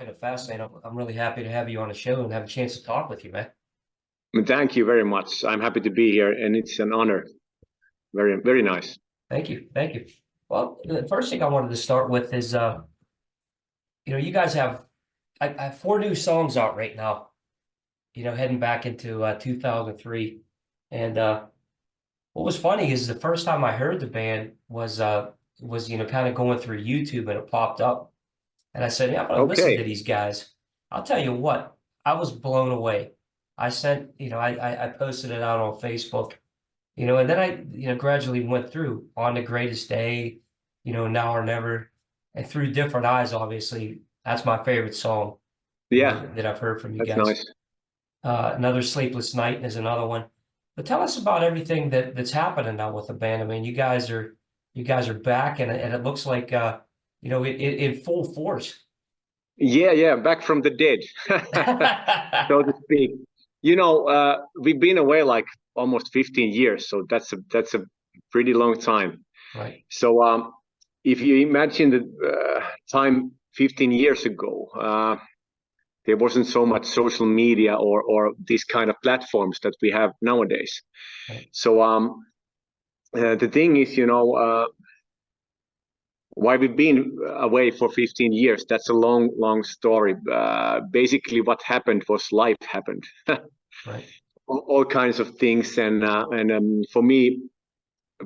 talking to Fastlane. I'm really happy to have you on the show and have a chance to talk with you, man. Thank you very much. I'm happy to be here, and it's an honor. Very, very nice. Thank you. Thank you. Well, the first thing I wanted to start with is, you guys have, I have four new songs out right now, heading back into 2003. And what was funny is the first time I heard the band was kind of going through YouTube and it popped up. And I said, yeah, I'm gonna listen Okay. to these guys. I'll tell you what, I was blown away. I sent, I posted it out on Facebook, and then I, gradually went through On the Greatest Day, Now or Never, and Through Different Eyes, obviously. That's my favorite song, Yeah, that I've heard from you that's guys. nice. Another Sleepless Night is another one. But tell us about everything that's happening now with the band. I mean, you guys are back, and it looks like in full force. Yeah. Back from the dead, so to speak. We've been away like almost 15 years, so that's a pretty long time. Right. So, if you imagine the time 15 years ago, there wasn't so much social media or these kind of platforms that we have nowadays. Right. So, the thing is, why we've been away for 15 years, that's a long story. Basically what happened was life happened. Right. All kinds of things, and for me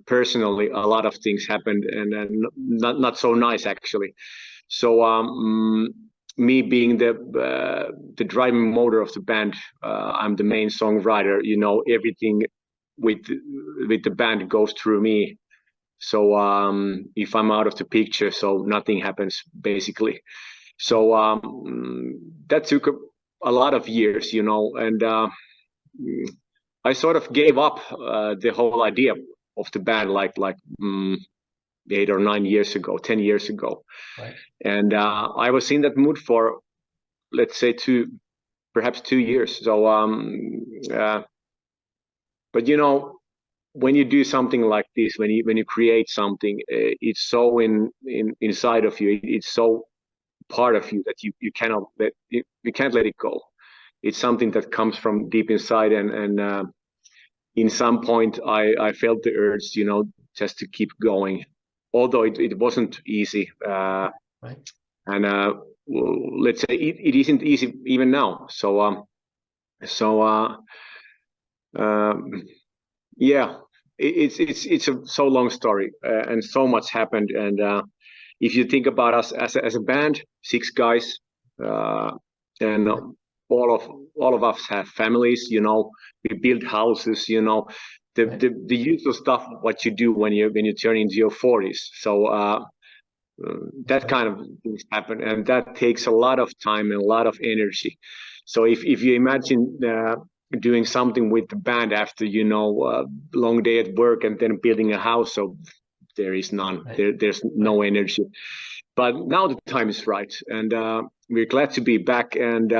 personally, a lot of things happened, and not so nice actually. So, me being the driving motor of the band, I'm the main songwriter. Everything with the band goes through me. So, if I'm out of the picture, so nothing happens basically. So, that took a lot of years, and I sort of gave up the whole idea of the band like 8 or 9 years ago, 10 years ago. Right. And I was in that mood for, let's say, perhaps 2 years. So, but when you do something like this, when you create something, it's so inside of you. It's so part of you that you can't let it go. It's something that comes from deep inside, and in some point, I felt the urge, just to keep going, although it wasn't easy. Right. And let's say it isn't easy even now. So, um, yeah, it's a so long story, and so much happened. And if you think about us as a band, six guys, and all of us have families. We build houses. The, Right. the usual stuff what you do when you turn into your 40s. So, That's that right. kind of things happen, and that takes a lot of time and a lot of energy. So, if you imagine doing something with the band after long day at work and then building a house, so there is none. Right. There's Right. no energy. But now the time is right, and we're glad to be back. And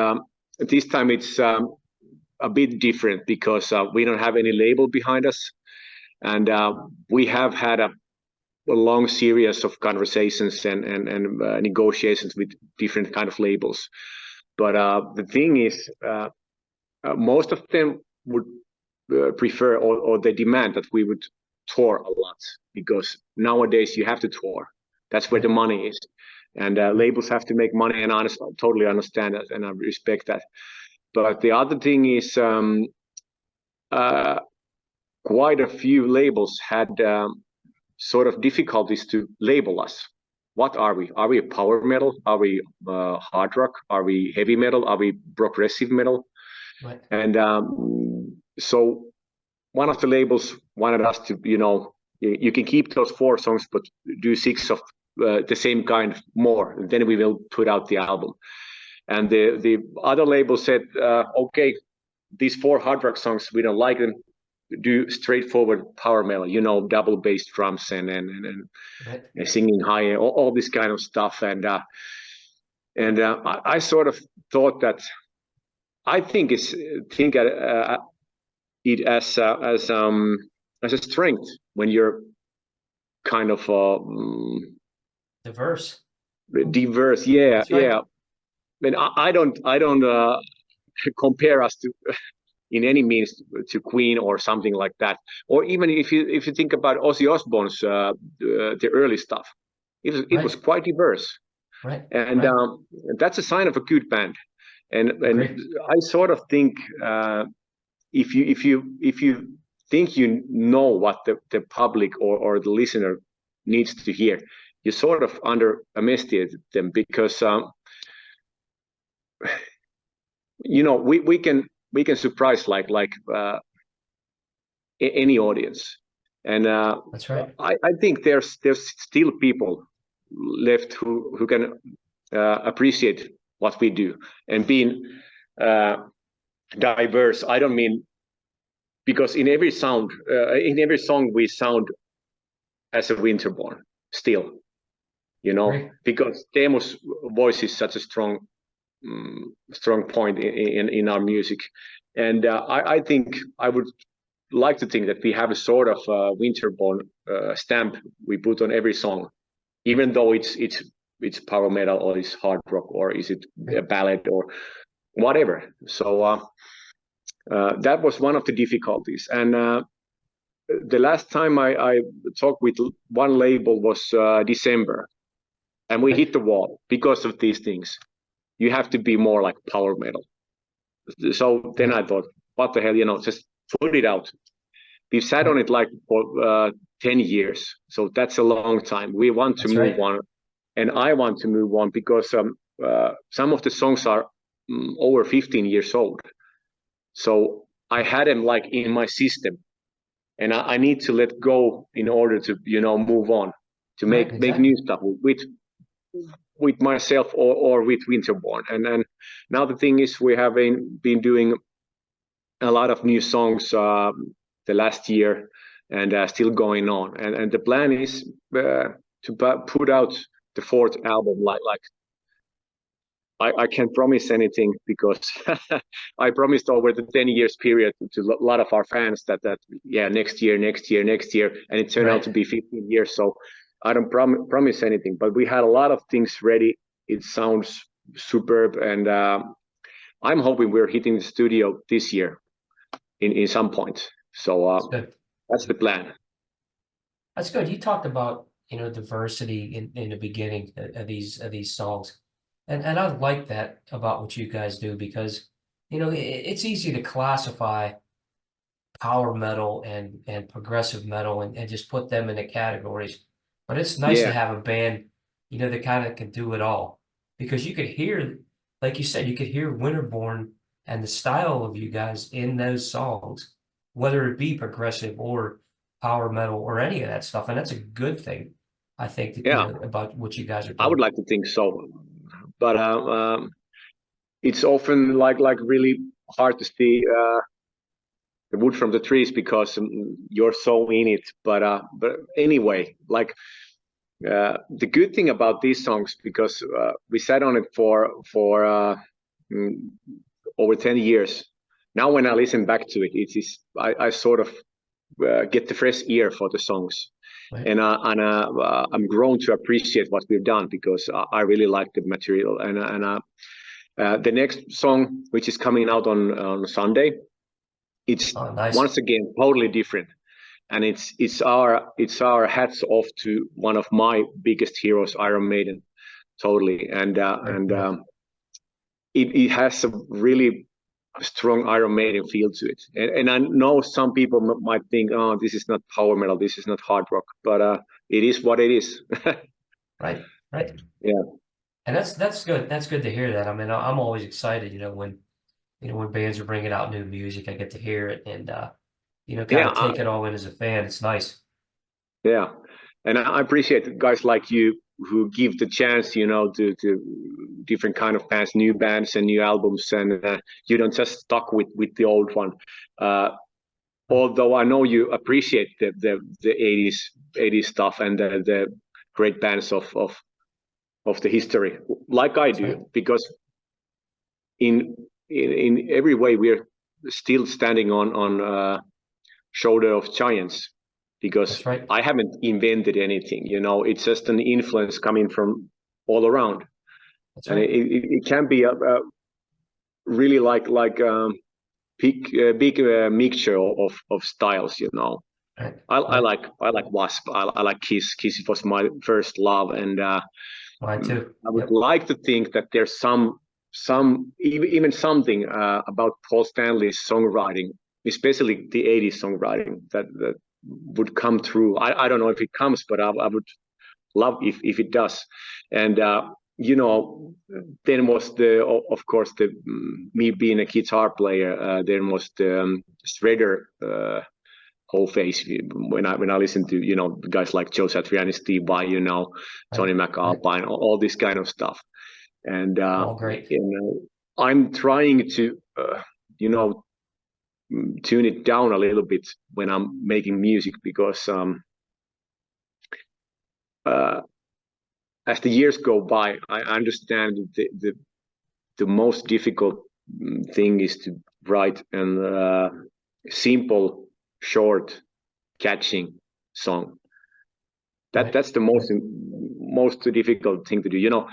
this time it's a bit different because we don't have any label behind us, and we have had a long series of conversations and negotiations with different kind of labels. But the thing is, most of them would prefer, or they demand that we would tour a lot, because nowadays you have to tour. That's where the Right. money is, and labels have to make money, and I totally understand that, and I respect that. But the other thing is, uh, quite a few labels had sort of difficulties to label us. What are we? Are we a power metal? Are we hard rock? Are we heavy metal? Are we progressive metal? Right. And so one of the labels wanted us to, you can keep those four songs, but do six of the same kind more. And then we will put out the album. And the other label said, okay, these four hard rock songs, we don't like them. Do straightforward power metal, double bass drums and Right. singing high, all this kind of stuff. And I sort of thought that I think it as a strength when you're kind of Diverse. diverse. Yeah, That's right. yeah. mean, I don't compare us to in any means to Queen or something like that. Or even if you think about Ozzy Osbourne's the early stuff, it was quite diverse, and that's a sign of a good band. And I sort of think if you think you know what the public or the listener needs to hear, you sort of underestimate them, because we can surprise like any audience, and that's right. I think there's still people left who can appreciate what we do, and being diverse. I don't mean because in every song we sound as a Winterborn still, because Teemu's voice is such a strong point in our music, and I think I would like to think that we have a sort of Winterborn stamp we put on every song, even though it's power metal or it's hard rock or is it a ballad or whatever. So that was one of the difficulties, and the last time I talked with one label was December, and we hit the wall because of these things. You have to be more like power metal. So then I thought, what the hell, just put it out. We've sat on it like for 10 years. So that's a long time. We want to move on. And I want to move on because some of the songs are over 15 years old. So I had them like in my system. And I need to let go in order to, move on, to make new stuff with myself or with Winterborn. And now the thing is, we have been doing a lot of new songs the last year, and still going on. And the plan is to put out the fourth album. Like I can't promise anything, because I promised over the 10 years period to a lot of our fans that next year, and it turned out to be 15 years. So I don't promise anything, but we had a lot of things ready. It sounds superb, and I'm hoping we're hitting the studio this year in some point. So that's the plan. That's good. You talked about diversity in the beginning of these songs, and I like that about what you guys do, because it's easy to classify power metal and progressive metal and just put them into categories. But it's nice to have a band, that kind of can do it all, because you could hear, like you said, you could hear Winterborn and the style of you guys in those songs, whether it be progressive or power metal or any of that stuff. And that's a good thing, I think, about what you guys are doing. I would like to think so, but it's often like really hard to see the wood from the trees, because you're so in it. But anyway, like the good thing about these songs, because we sat on it for over 10 years. Now when I listen back to it, I sort of get the fresh ear for the songs, and I'm grown to appreciate what we've done, because I really like the material. And the next song, which is coming out on Sunday, it's once again totally different, and it's our hats off to one of my biggest heroes, Iron Maiden, totally. And it has a really strong Iron Maiden feel to it. And I know some people might think, oh, this is not power metal, this is not hard rock, but it is what it is. Right. Yeah. And that's good. That's good to hear that. I mean, I'm always excited, when bands are bringing out new music. I get to hear it and kind of take it all in as a fan. It's nice. Yeah, and I appreciate guys like you who give the chance, to different kind of bands, new bands and new albums, and you don't just stuck with the old one. Although I know you appreciate the 80s stuff and the great bands of the history, like I do, because in every way we're still standing on shoulder of giants, because I haven't invented anything. It's just an influence coming from all around. That's and right. it can be a really big mixture of styles, you know. Right. I Right. like Wasp. I like Kiss. Kiss was my first love, and Mine too. I would Yep. like to think that there's some even something about Paul Stanley's songwriting, especially the '80s songwriting, that would come through. I don't know if it comes, but I would love if it does. And you know, then was of course the me being a guitar player. Then was the shredder whole phase when I listen to guys like Joe Satriani, Steve Vai, Right. Tony Right. McAlpine, all this kind of stuff. And All great. I'm trying to you know tune it down a little bit when I'm making music because uh, as the years go by, I understand the most difficult thing is to write a simple, short, catching song. Right. That's the most difficult thing to do.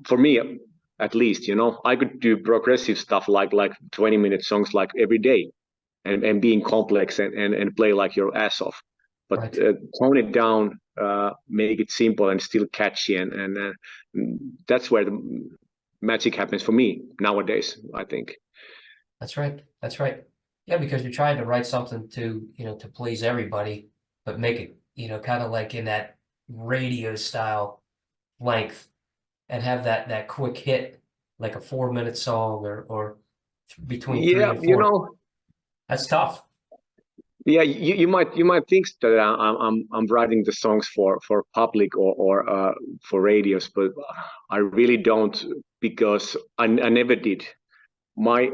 For me, at least, I could do progressive stuff like 20-minute songs like every day, and being complex and play like your ass off. But Right. tone it down, make it simple and still catchy, and that's where the magic happens for me nowadays, I think. That's right. That's right. Yeah, because you're trying to write something to, to please everybody, but make it, kind of like in that radio style length and have that quick hit, like a 4 minute song or between three Yeah, and four. That's tough. yeah, you might think that I'm writing the songs for public or for radios, but I really don't, because I never did. My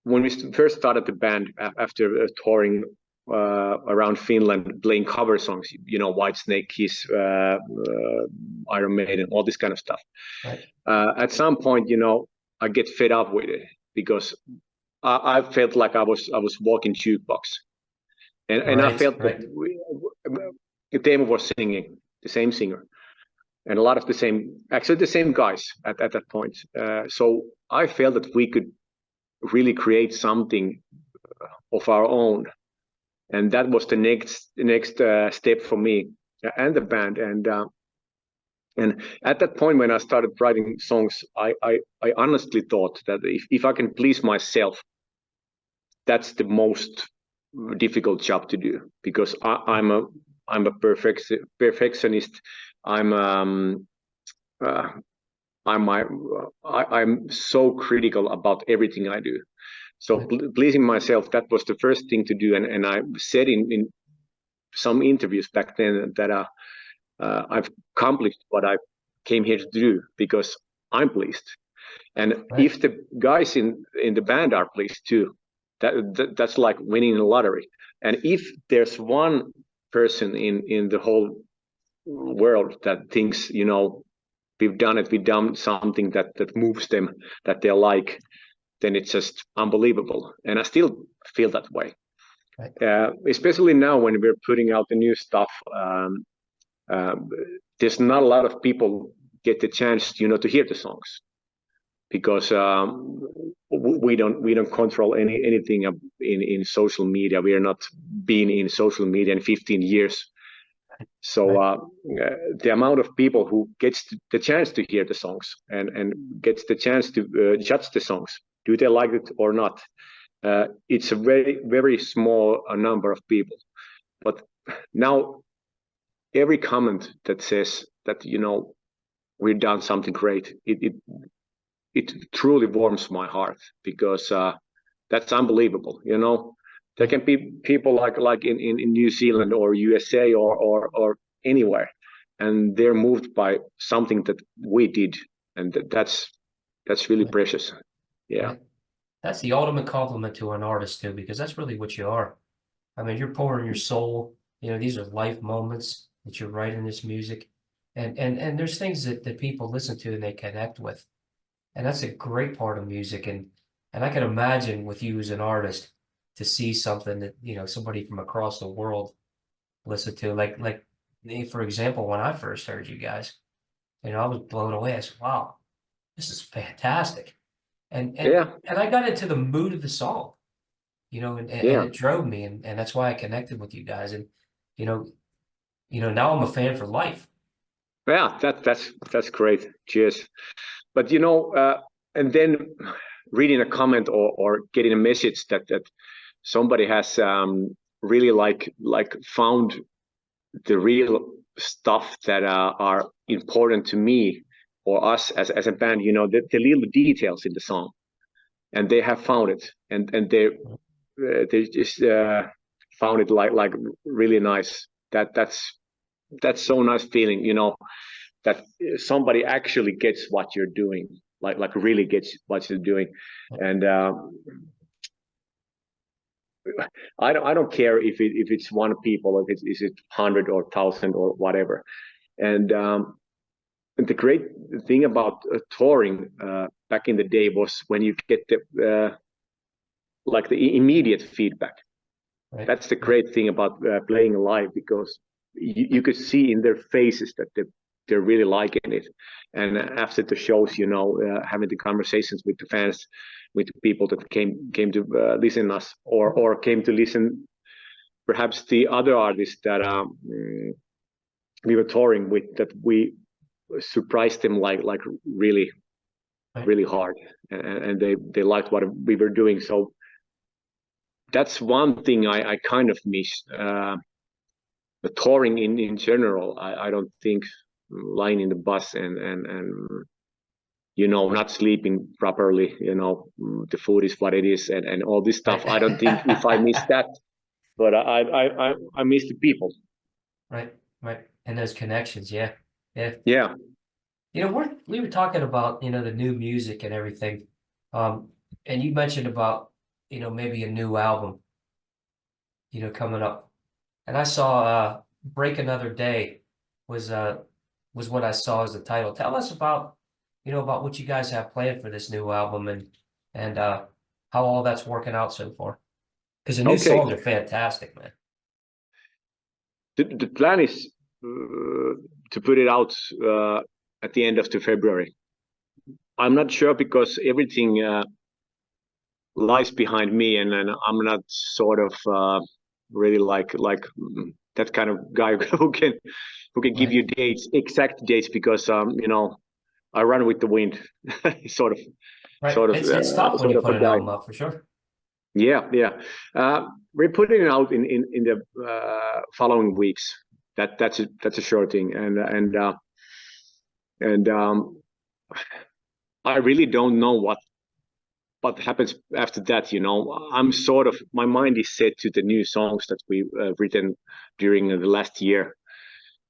When we first started the band after touring around Finland, playing cover songs, Whitesnake, Kiss, Iron Maiden, all this kind of stuff. Right. At some point, I get fed up with it because I felt like I was walking jukebox, and I Right. felt that Right. Teemu was singing, the same singer, and a lot of actually the same guys at that point. So I felt that we could really create something of our own, and that was the next step for me and the band. And at that point, when I started writing songs, I honestly thought that if I can please myself, that's the most difficult job to do, because I'm a perfectionist. I'm uh, I'm so critical about everything I do. So Right. pleasing myself, that was the first thing to do. And I said in some interviews back then that I've accomplished what I came here to do because I'm pleased. And Right. if the guys in the band are pleased too, that's like winning a lottery. And if there's one person in the whole world that thinks, we've done something that moves them, that they like, then it's just unbelievable. And I still feel that way, Right. especially now when we're putting out the new stuff. Uh, there's not a lot of people get the chance, to hear the songs, because we don't control anything in social media. We are not been in social media in 15 years. So Right. the amount of people who gets the chance to hear the songs and gets the chance to judge the songs, do they like it or not? It's a very, very small number of people. But now every comment that says that, we've done something great, it truly warms my heart, because that's unbelievable. There Right. can be people like in New Zealand or USA or anywhere, and they're moved by something that we did, and that's really Right. precious. Yeah. Right. That's the ultimate compliment to an artist too, because that's really what you are. I mean, you're pouring your soul. These are life moments that you're writing this music, and there's things that people listen to and they connect with, and that's a great part of music. And I can imagine with you as an artist to see something that somebody from across the world listen to, like for example, when I first heard you guys, I was blown away. I said, wow, this is fantastic. And Yeah, I got into the mood of the song, and yeah, it drove me, and that's why I connected with you guys. And you know, now I'm a fan for life. yeah. That's great. Cheers. But and then reading a comment or getting a message that somebody has really like found the real stuff that are important to me or us as a band, the little details in the song, and they have found it, and they just found it like really nice. That's so nice feeling, that somebody actually gets what you're doing, like really gets what you're doing. And I don't care if it's one people, if it's is it 100 or 1,000 or whatever. And the great thing about touring back in the day was when you get the like the immediate feedback. Right. That's the great thing about playing live, because you could see in their faces that they're really liking it. And after the shows, having the conversations with the fans, with the people that came to listen us, or came to listen perhaps the other artists that we were touring with, that we surprised them like really Right. really hard, and they liked what we were doing. So that's one thing I kind of miss. The touring in general, I don't think lying in the bus and not sleeping properly, the food is what it is, and all this stuff. Right. I don't think if I miss that, but I miss the people. Right. Right. And those connections. Yeah. Yeah. Yeah. We were talking about, the new music and everything. And you mentioned about, maybe a new album, coming up. And I saw Break Another Day was uh was what I saw as the title. Tell us about, about what you guys have planned for this new album, and how all that's working out so far. Because the new Okay. songs are fantastic, man. The plan is to put it out at the end of the February. I'm not sure because everything lies behind me, and I'm not sort of really like that kind of guy who can give Right. you dates, exact dates, because I run with the wind, sort of Right. sort of It's tough when you sort of put a an guy. album up for sure. Yeah, yeah. We're putting it out in the following weeks. That's a sure thing, and I really don't know what happens after that. I'm sort of, my mind is set to the new songs that we've written during the last year,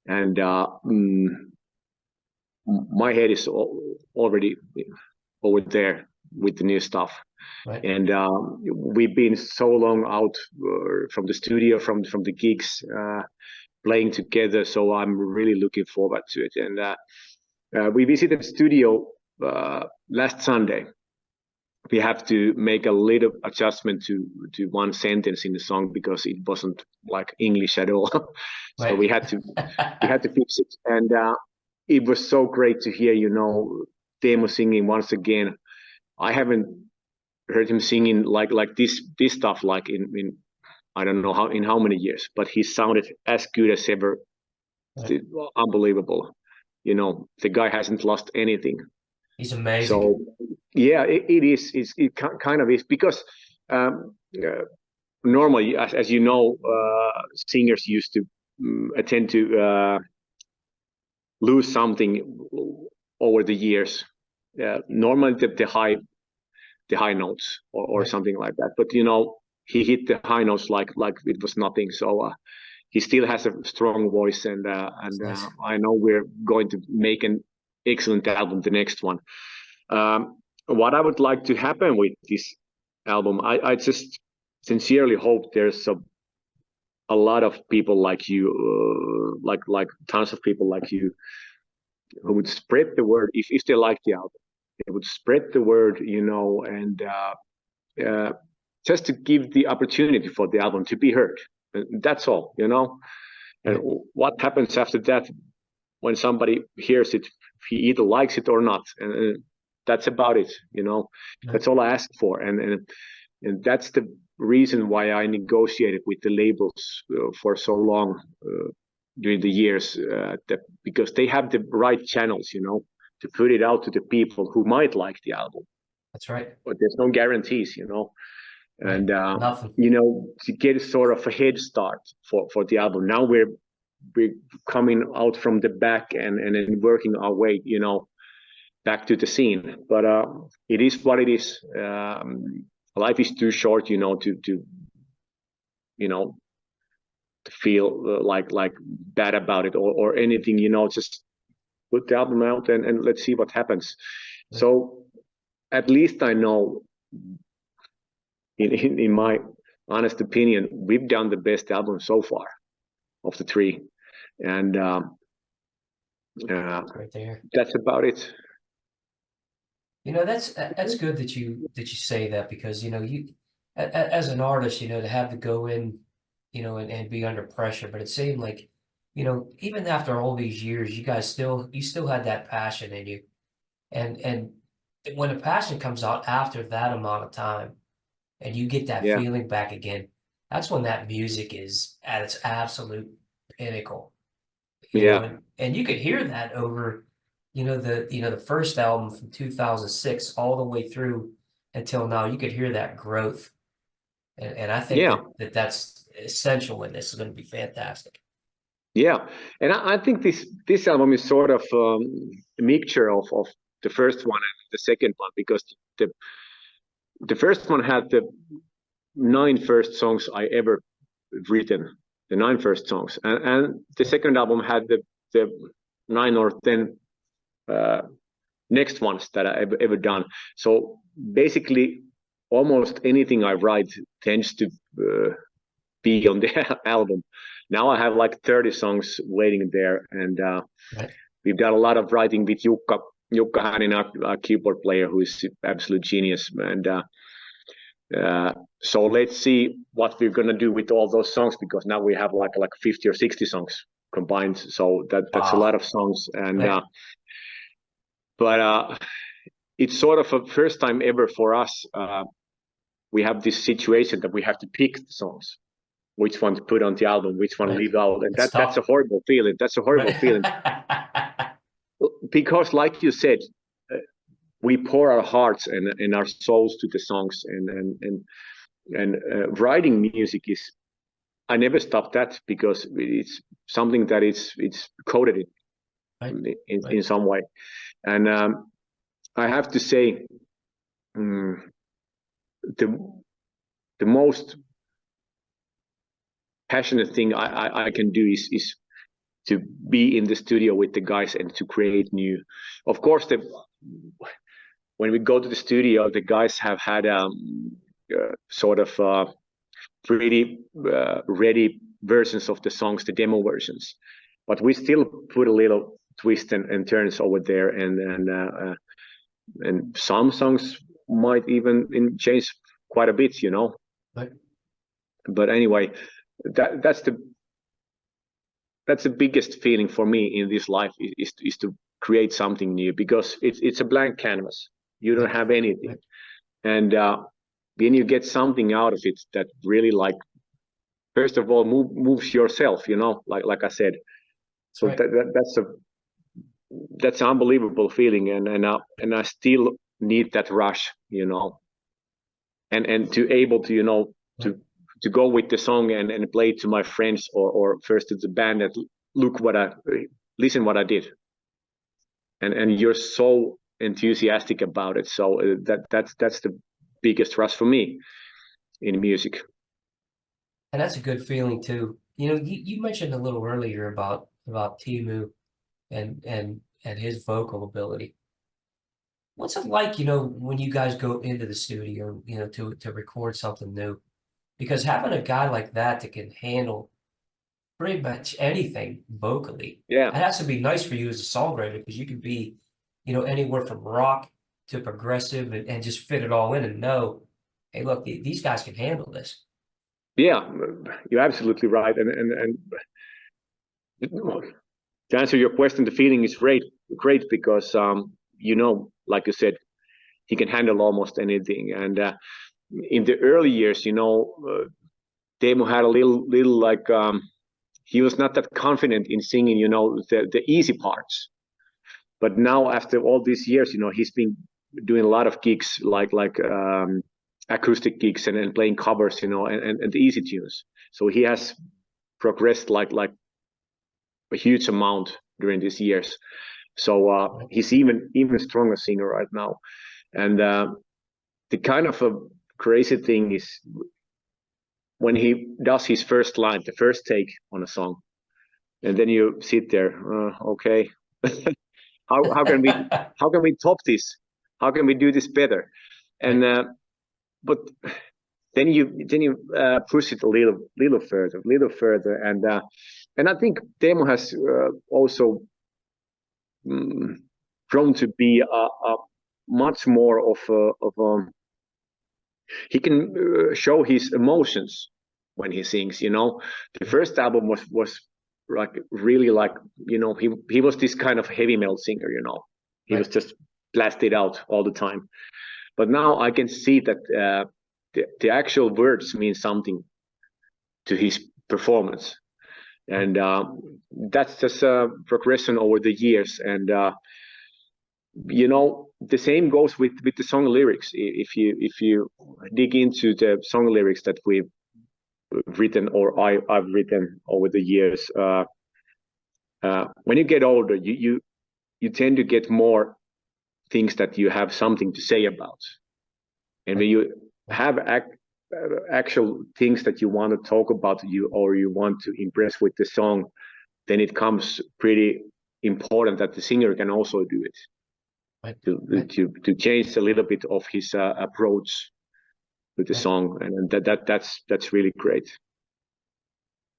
and my head is already over there with the new stuff. Right. And we've been so long out from the studio, from the gigs, playing together. So I'm really looking forward to it. And we visited the studio last Sunday. We have to make a little adjustment to one sentence in the song because it wasn't like English at all. So Right. we had to fix it. And it was so great to hear, Teemu singing once again. I haven't heard him singing like this stuff like in I don't know how many years, but he sounded as good as ever. Right. Unbelievable. The guy hasn't lost anything. He's amazing. So yeah, it is. It kind of is because normally, as you know, singers used to tend to lose something over the years. Normally, the high notes or Right. something like that. But he hit the high notes like it was nothing. So he still has a strong voice, and It's nice. I know we're going to make an excellent album, the next one. What I would like to happen with this album, I just sincerely hope there's a lot of people like you, like tons of people like you, who would spread the word if they like the album. They would spread the word, and just to give the opportunity for the album to be heard. That's all. And Right. what happens after that, when somebody hears it, he either likes it or not. And that's about it. That's all I ask for, and that's the reason why I negotiated with the labels for so long during the years, because they have the right channels, to put it out to the people who might like the album. That's right. But there's no guarantees, Right. and Nothing. to get sort of a head start for the album. Now we're coming out from the back and then working our way, back to the scene. But it is what it is. Life is too short, to feel like bad about it or anything. Just put the album out and let's see what happens. Right. So at least I know, in my honest opinion, we've done the best album so far of the three, and right there. That's about it. That's good that you say that, because you as an artist, to have to go in, and be under pressure. But it seemed like, even after all these years, you guys still had that passion in you, and when a passion comes out after that amount of time, and you get that feeling back again, that's when that music is at its absolute pinnacle. You know, and you could hear that over, the first album from 2006 all the way through until now. You could hear that growth, and I think that's essential, and this is going to be fantastic. Yeah, and I think this album is sort of a mixture of the first one and the second one, because the first one had the 9 first songs I ever written, the 9 first songs, and the second album had the 9 or 10 next ones that I ever done. So basically, almost anything I write tends to be on the album. Now I have like 30 songs waiting there, and we've done a lot of writing with Jukka Hänen, our keyboard player, who is absolute genius, and so let's see what we're gonna do with all those songs, because now we have like 50 or 60 songs combined. So that's a lot of songs, and but it's sort of a first time ever for us. We have this situation that we have to pick the songs, which one to put on the album, which one leave out, and that's a horrible feeling. That's a horrible feeling, because, like you said, we pour our hearts and our souls to the songs, and writing music is, I never stop that, because it's something that it's coded in some way. And I have to say, the most passionate thing I can do is to be in the studio with the guys and to create new. Of course, when we go to the studio, the guys have had sort of pretty ready versions of the songs, the demo versions, but we still put a little twist and turns over there, and some songs might even change quite a bit, Right. But anyway, that's the biggest feeling for me in this life, is to create something new, because it's a blank canvas. You don't have anything, and then you get something out of it that really, like, first of all, moves yourself, like I said. So that's an unbelievable feeling, and I still need that rush, and to able to to go with the song and play it to my friends, or first to the band, that listen what I did, and you're so enthusiastic about it. So that's the biggest rush for me in music. And that's a good feeling too. You mentioned a little earlier about Teemu and his vocal ability. What's it like, when you guys go into the studio, to record something new? Because having a guy like that can handle pretty much anything vocally, it has to be nice for you as a songwriter, because you can be, anywhere from rock to progressive, and just fit it all in and know, hey, look, these guys can handle this. Yeah, you're absolutely right, and to answer your question, the feeling is great, because like you said, he can handle almost anything. And in the early years, Teemu had a little like he was not that confident in singing, the easy parts. But now, after all these years, he's been doing a lot of gigs, like acoustic gigs and playing covers, and the easy tunes. So he has progressed like a huge amount during these years. So he's even stronger singer right now. And the kind of a crazy thing is when he does his first line, the first take on a song, and then you sit there, okay. How can we top this? How can we do this better? And but then you push it a little further, and I think Teemu has also grown to be a much more of he can show his emotions when he sings. The first album was like really like he was this kind of heavy metal singer. He was just blasted out all the time. But now I can see that the actual words mean something to his performance, and that's just a progression over the years. And the same goes with the song lyrics. If you dig into the song lyrics that we've written or I've written over the years, when you get older, you tend to get more things that you have something to say about, and when you have actual things that you want to talk about, or you want to impress with the song, then it comes pretty important that the singer can also do it. To change a little bit of his approach with the song, and that's really great.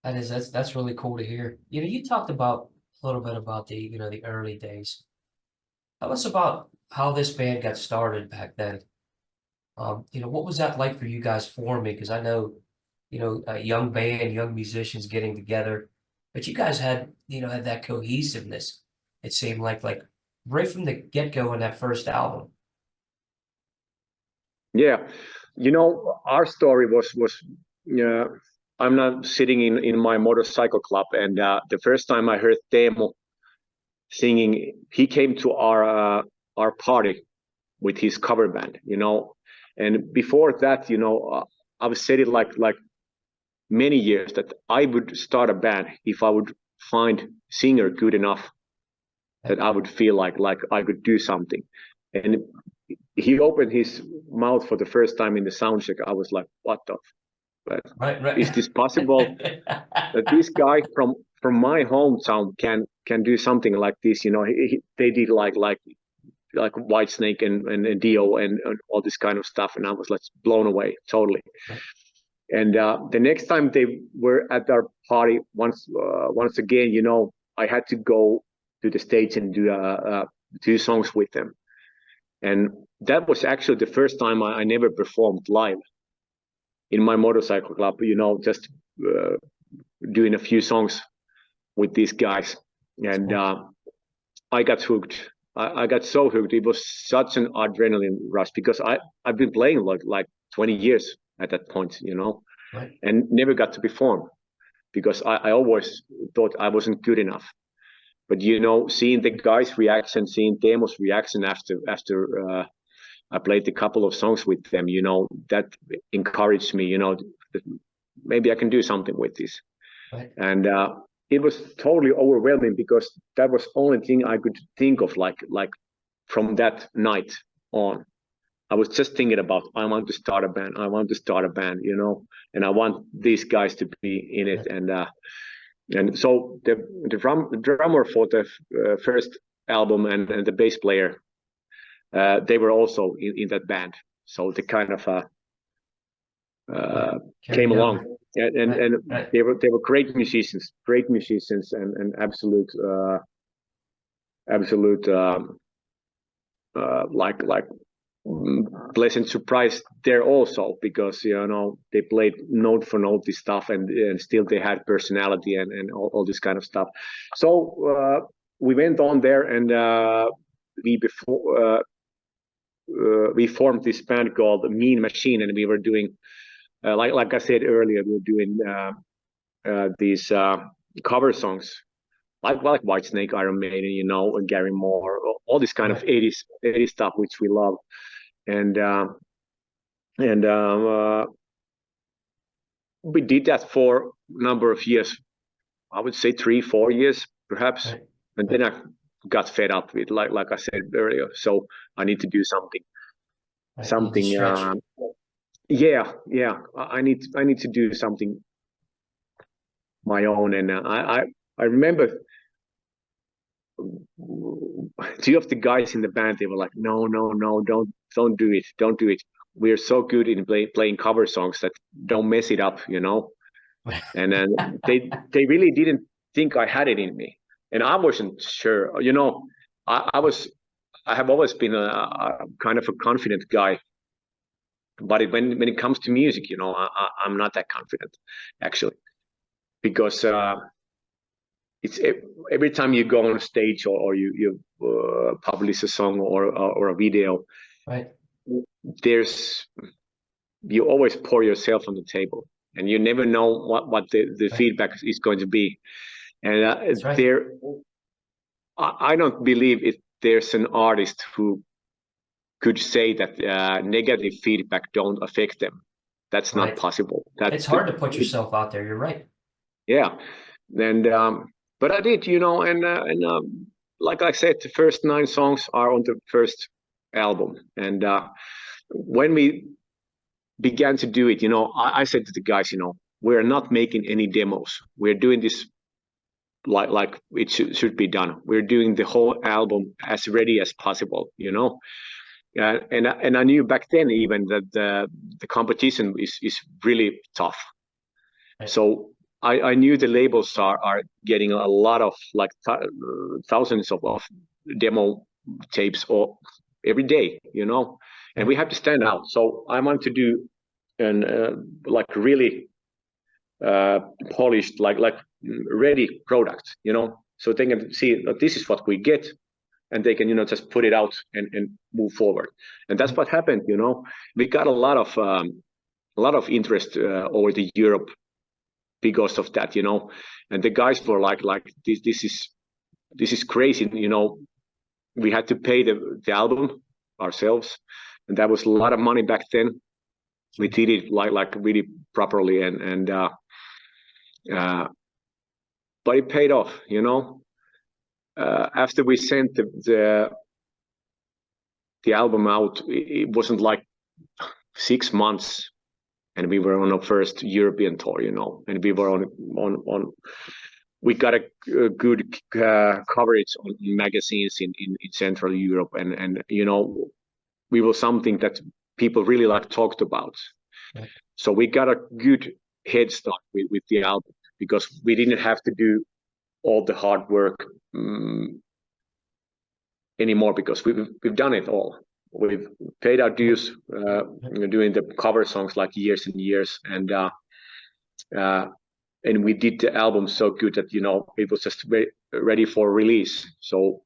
That's really cool to hear. You talked about a little bit about the early days. Tell us about how this band got started back then. What was that like for you guys forming? Because I know, a young band, young musicians getting together, but you guys had that cohesiveness. It seemed like right from the get-go in that first album. Yeah, our story was I'm not sitting in my motorcycle club, and the first time I heard Teemu singing, he came to our party with his cover band, and before that, I've said it like many years that I would start a band if I would find singer good enough that I would feel like I could do something. And he opened his mouth for the first time in the sound check. I was like, what the Right. Is this possible that this guy from my hometown can do something like this? They did like Whitesnake and Dio and all this kind of stuff, and I was like blown away totally. Right. And the next time they were at our party, once again, I had to go to the States and do 2 songs with them, and that was actually the first time I never performed live in my motorcycle club. Just doing a few songs with these guys, and I got hooked. I got so hooked. It was such an adrenaline rush because I've been playing like 20 years at that point, Right. and never got to perform because I always thought I wasn't good enough. But seeing the guys' reaction, seeing Teemu's reaction after I played a couple of songs with them, that encouraged me, maybe I can do something with this. Right. And it was totally overwhelming because that was the only thing I could think of, like from that night on. I was just thinking about, I want to start a band, and I want these guys to be in it. Right. And so the drummer for the first album and the bass player, they were also in that band. So they kind of came along, and right. they were great musicians, and absolute like pleasant surprise there also, because they played note for note this stuff, and still they had personality and all this kind of stuff. So we went on there, and we formed this band called Mean Machine, and we were doing, like I said earlier, we were doing these cover songs, like Whitesnake, Iron Maiden, you know, and Gary Moore, all this kind of 80s stuff, which we love, and we did that for a number of years. I would say 3-4 years, perhaps, and then I got fed up with, like I said earlier. So I need to do something. Something. Yeah. I need to do something my own, and I remember two of the guys in the band. They were like, no, don't do it. We're so good in playing cover songs that don't mess it up, you know. And then they really didn't think I had it in me, and I wasn't sure. You know, I have always been a kind of a confident guy, but when it comes to music, you know, I'm not that confident, actually, because it's every time you go on stage or you publish a song or a video, right? You always pour yourself on the table, and you never know what the feedback is going to be, and I don't believe there's an artist who could say that negative feedback don't affect them. That's not possible. It's hard to put yourself out there. You're right. Yeah, and but I did, you know, and like I said, the first 9 songs are on the first album, and when we began to do it, you know, I said to the guys, you know, we're not making any demos. We're doing this like it should be done. We're doing the whole album as ready as possible, you know. And I knew back then even that the competition is really tough. Right. So I knew the labels are getting a lot of like thousands of demo tapes or every day, you know, and we have to stand out. So I want to do like really polished, like ready product, you know, so they can see that this is what we get, and they can, you know, just put it out and move forward. And that's what happened, you know. We got a lot of interest over the Europe because of that, you know. And the guys were like this is crazy, you know. We had to pay the album ourselves, and that was a lot of money back then. We did it like really properly, and but it paid off, you know. After we sent the album out, it wasn't like 6 months, and we were on our first European tour, you know, and we were on we got a good coverage on magazines in Central Europe, and you know, we were something that people really like talked about. Right. So we got a good head start with the album, because we didn't have to do all the hard work anymore, because we've done it all. We've paid our dues doing the cover songs like years and years, and we did the album so good that, you know, it was just ready for release. So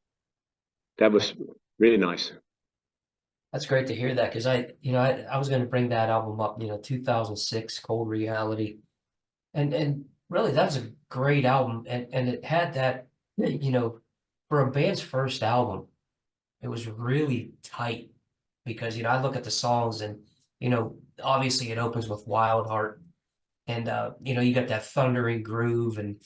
that was really nice. That's great to hear that, because I was going to bring that album up, you know, 2006, Cold Reality, and really that was a great album, and it had that, you know, for a band's first album, it was really tight, because, you know, I look at the songs and, you know, obviously it opens with Wild Heart, and you know, you got that thundering groove, and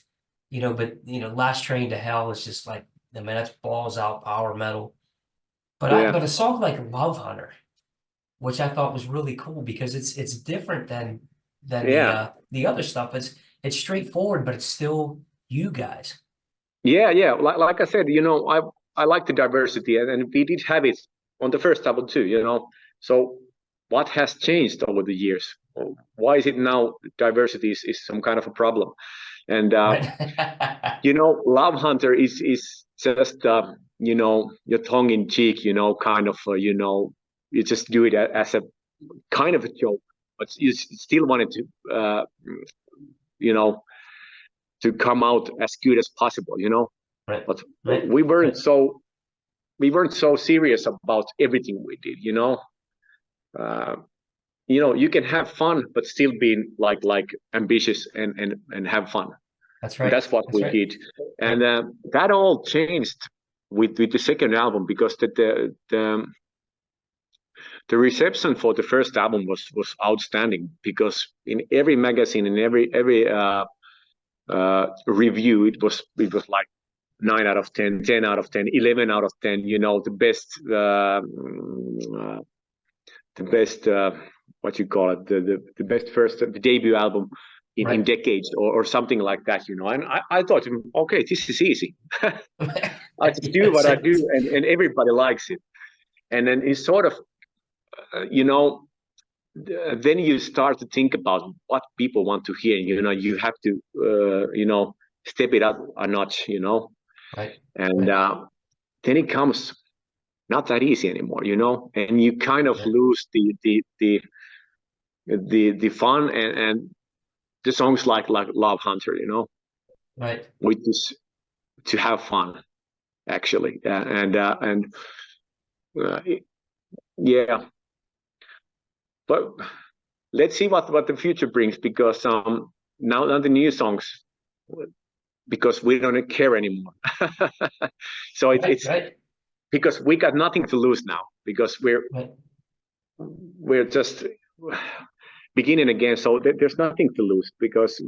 you know, but you know, Last Train to Hell is just like, I mean, that's balls out power metal. But but a song like Love Hunter, which I thought was really cool, because it's different than the other stuff. It's straightforward, but it's still you guys. Yeah. Like I said, you know, I like the diversity, and we did have it on the first album too, you know. So what has changed over the years? Why is it now diversity is some kind of a problem? And you know, Love Hunter is just you know, your tongue in cheek, you know, kind of you know, you just do it as a kind of a joke, but you still wanted to you know, to come out as good as possible, you know. Right. But we weren't we weren't so serious about everything we did, you can have fun but still be like ambitious and have fun. That's And right. that's what we did. And that all changed with the second album, because the reception for the first album was outstanding, because in every magazine, in every review, it was like 9 out of 10, 10 out of 10, 11 out of 10, the best what you call it, the best the debut album in decades, or something like that, and I thought, okay, this is easy. I just do what I do, and everybody likes it. And then it's sort of then you start to think about what people want to hear. You have to step it up a notch, Right. And then it comes not that easy anymore, and you kind of lose the fun and the songs like Love Hunter, Right. which is to have fun, actually. Yeah, but let's see what the future brings, because now the new songs, because we don't care anymore. So it's because we got nothing to lose now, because we're just beginning again. So there's nothing to lose, because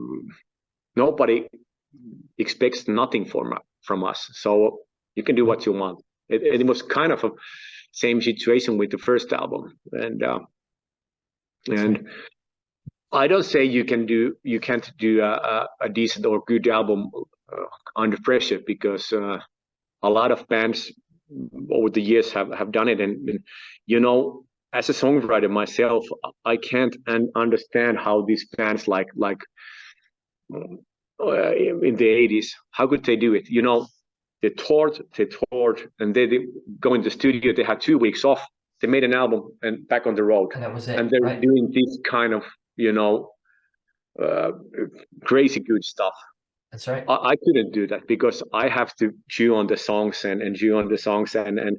nobody expects nothing from us. So you can do what you want. It was kind of a same situation with the first album, and I don't say you can't do a decent or good album under pressure, because a lot of bands over the years have done it, and as a songwriter myself, I can't understand how these bands like in the 80s, how could they do it? They toured, and they go in the studio. They had 2 weeks off. They made an album and back on the road. And that was it. And they're doing this kind of, crazy good stuff. That's right. I couldn't do that, because I have to chew on the songs and chew on the songs and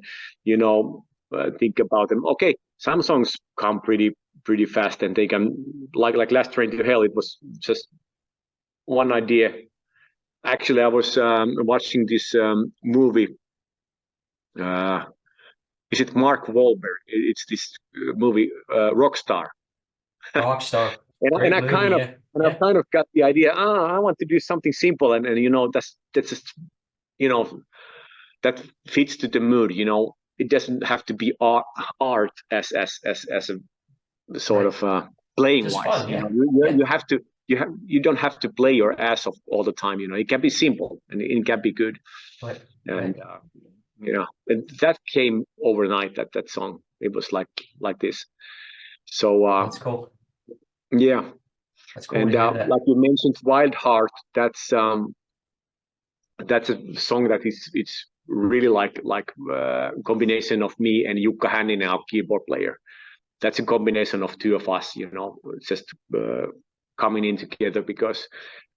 think about them. Okay, some songs come pretty fast, and they can, like Last Train to Hell. It was just one idea. Actually, I was watching this movie. Is it Mark Wahlberg? It's this movie, Rockstar. Rockstar. And I kind of got the idea. I want to do something simple, and that's just that fits to the mood. It doesn't have to be art as a sort of playing wise. Fun, You don't have to play your ass off all the time. It can be simple, and it can be good. Right. And and that came overnight. That song, it was like this. So that's cool. Yeah. That's cool. And like you mentioned, Wild Heart. That's a song that it's really like combination of me and Jukka Hänninen, our keyboard player. That's a combination of two of us, just coming in together, because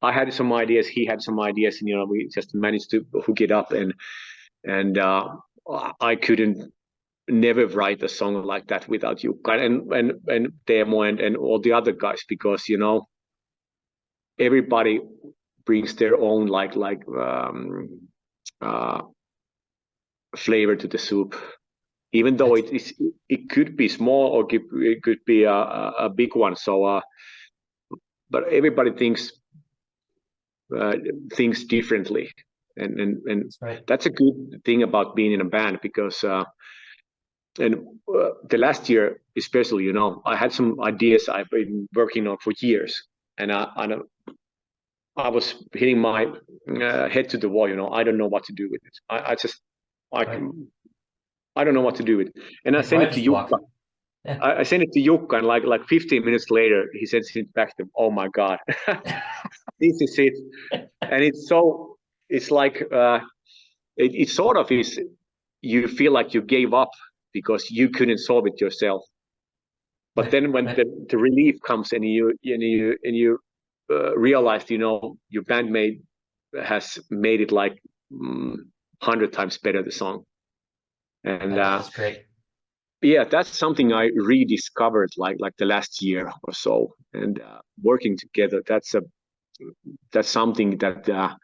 I had some ideas, he had some ideas, and we just managed to hook it up, and I couldn't never write a song like that without Jukka and Teemu and all the other guys, because everybody brings their own flavor to the soup, even though it could be small, or it could be a big one. So but everybody thinks differently, and that's a good thing about being in a band, because the last year especially, I had some ideas I've been working on for years, and I was hitting my head to the wall. I don't know what to do with it. I don't know what to do with it. And I sent it to Jukka. Yeah. I sent it to Jukka, and like 15 minutes later, he sends it back to him. Oh my God, this is it. And it's like it sort of is. You feel like you gave up because you couldn't solve it yourself. But then when the relief comes, and you realized, your bandmate has made it like 100 times better, the song. And That's great. yeah, that's something I rediscovered like the last year or so. And working together, that's something that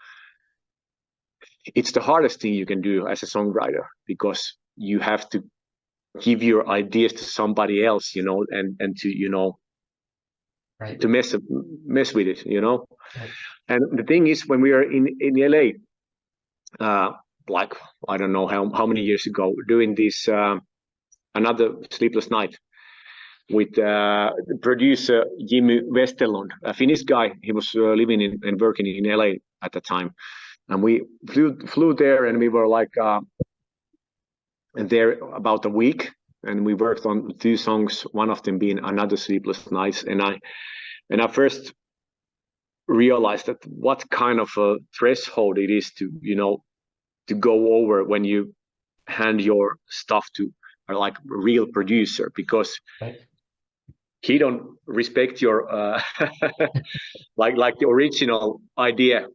it's the hardest thing you can do as a songwriter, because you have to give your ideas to somebody else, and to Right. to mess with it, Right. And the thing is, when we are in LA, like I don't know how many years ago, doing this another Sleepless Night with the producer Jimmy Westerlund, a Finnish guy. He was living and working in LA at the time, and we flew there, and we were like there about a week, and we worked on 2 songs, one of them being Another Sleepless Nights. And I first realized that what kind of a threshold it is to go over when you hand your stuff to like a real producer, because Right. he don't respect your like the original idea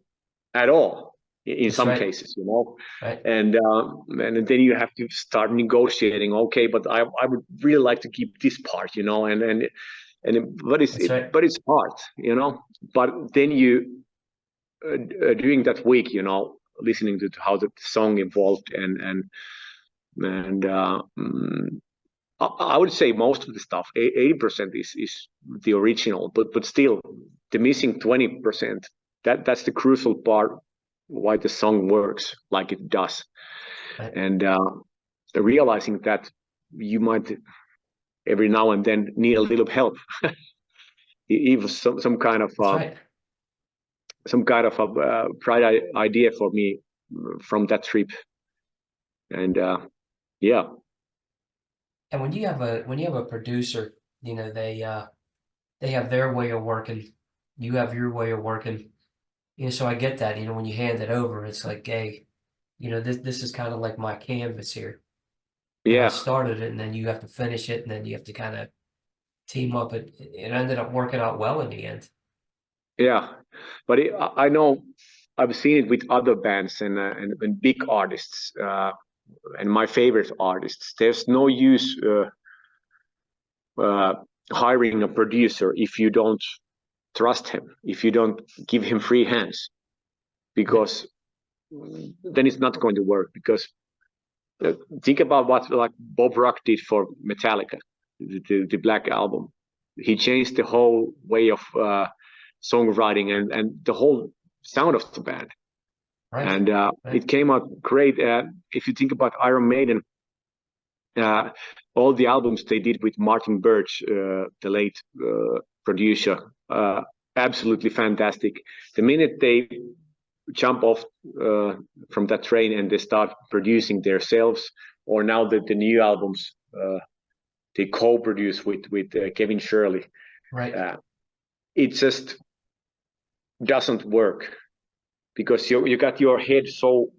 at all in That's some right. cases, Right. and then you have to start negotiating. Okay, but I would really like to keep this part, but That's right. it's hard, But then you during that week, listening to how the song evolved, and I would say most of the stuff, 80% is the original, but still the missing 20%, that's the crucial part why the song works like it does. Right. And realizing that you might every now and then need a little help, even some kind of That's right. a bright idea for me from that trip. And yeah. And when you have a producer, they have their way of working, you have your way of working. So I get that, when you hand it over, it's like, hey, this is kind of like my canvas here. And I Yeah. started it, and then you have to finish it, and then you have to kind of team up. It ended up working out well in the end. Yeah, but I know I've seen it with other bands and big artists, and my favorite artists. There's no use uh, hiring a producer if you don't trust him, if you don't give him free hands, because then it's not going to work. Because think about what like Bob Rock did for Metallica, the Black Album. He changed the whole way of songwriting and the whole sound of the band. Right. And Right. it came out great. If you think about Iron Maiden, all the albums they did with Martin Birch, the late producer, absolutely fantastic. The minute they jump off from that train and they start producing themselves, or now the new albums they co-produce with Kevin Shirley, Right. it just doesn't work, because you got your head so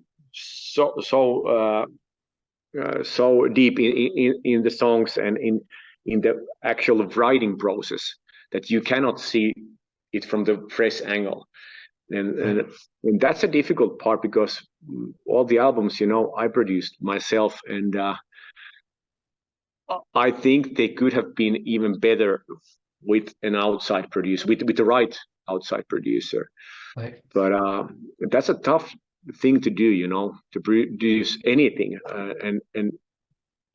deep in the songs and in the actual writing process that you cannot see it from the fresh angle. And that's a difficult part, because all the albums I produced myself, and I think they could have been even better with an outside producer, with the right outside producer. Right. But that's a tough thing to do, to produce anything, and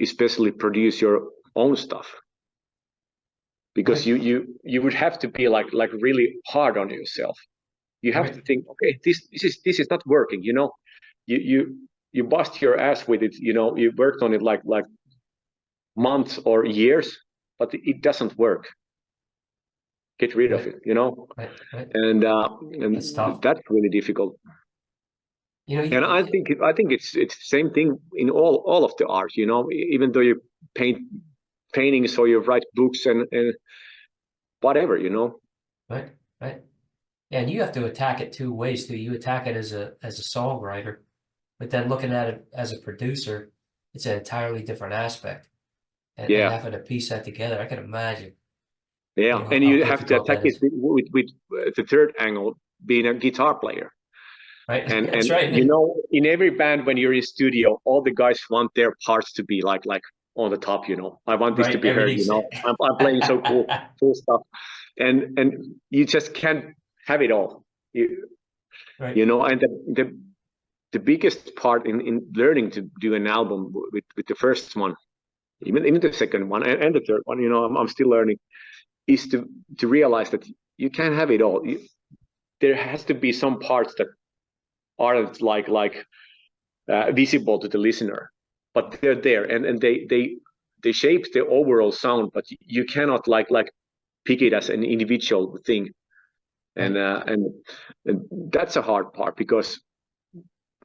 especially produce your own stuff, because Right. you would have to be like really hard on yourself. You have to think, okay, this is not working. You bust your ass with it. You worked on it like months or years, but it doesn't work. Get rid of Right. it. Right. Right. And That's tough. that's really difficult. And I think it's the same thing in all of the art. Even though you paint paintings or you write books and whatever. Right. Right. Yeah, and you have to attack it 2 ways too. You attack it as a songwriter, but then looking at it as a producer, it's an entirely different aspect. And Yeah, having to piece that together, I can imagine, yeah, and how you have to difficult attack that it is. with the third angle, being a guitar player. Right. And That's right. you know, in every band when you're in studio, all the guys want their parts to be like on the top. You know, I want this to Right. be heard. You Everything's know, I'm playing so cool stuff, and you just can't have it all. right. You know, and the biggest part in learning to do an album with the first one, even the second one and the third one, you know, I'm still learning, is to realize that you can't have it all. There has to be some parts that aren't visible to the listener, but they're there, and they shape the overall sound, but you cannot like pick it as an individual thing. And Right. and that's a hard part, because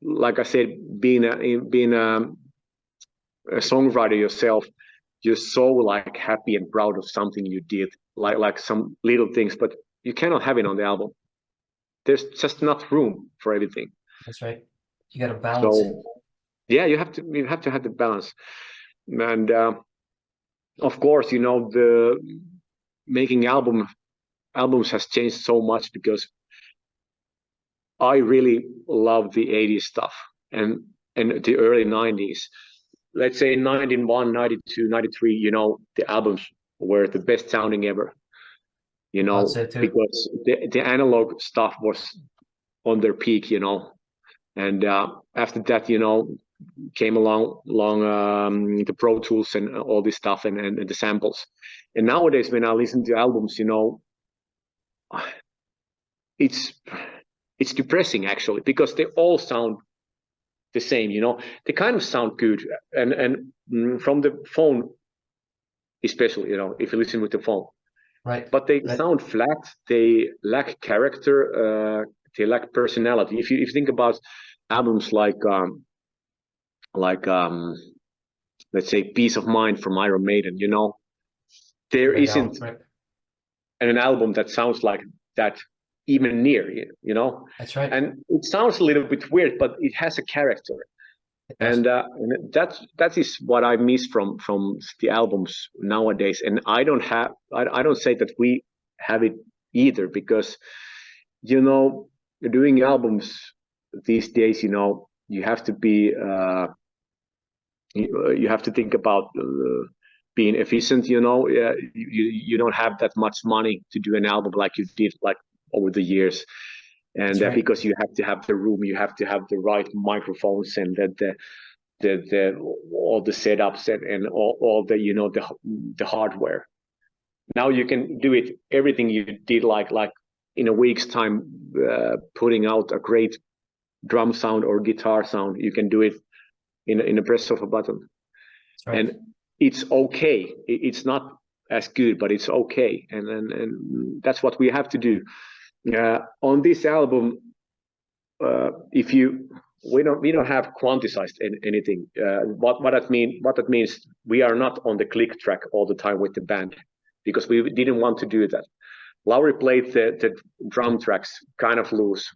like I said, being a songwriter yourself, you're so like happy and proud of something you did, like some little things, but you cannot have it on the album. There's just not room for everything. That's right. You got to balance it. So yeah, you have to have the balance. And of course, you know, the making albums has changed so much, because I really love the 80s stuff and the early 90s. Let's say 91, 92, 93, you know, the albums were the best sounding ever, you I'd know, say too. because the analog stuff was on their peak, you know. And after that, you know, came along the Pro Tools and all this stuff, and the samples. And nowadays, when I listen to albums, you know, it's it's depressing actually, because they all sound the same. You know, they kind of sound good, and from the phone, especially, you know, if you listen with the phone, Right. but they Right. sound flat. They lack character. They lack personality. If you think about albums like let's say Peace of Mind from Iron Maiden, you know, there Great album. isn't Right. an album that sounds like that even near, you know. That's right. And it sounds a little bit weird, but it has a character. It does. And that is what I miss from the albums nowadays. And I don't say that we have it either, because, you know, doing albums these days, you know, you have to be you have to think about being efficient. You know, you don't have that much money to do an album like you did like over the years. And That's right. because you have to have the room, you have to have the right microphones, and the all the setups, and all the, you know, the hardware. Now you can do it everything you did like in a week's time, putting out a great drum sound or guitar sound. You can do it in a press of a button. That's right. And it's okay. It's not as good, but it's okay. And that's what we have to do. On this album, if you we don't have quantized anything. What that means, we are not on the click track all the time with the band, because we didn't want to do that. Lauri played the drum tracks kind of loose,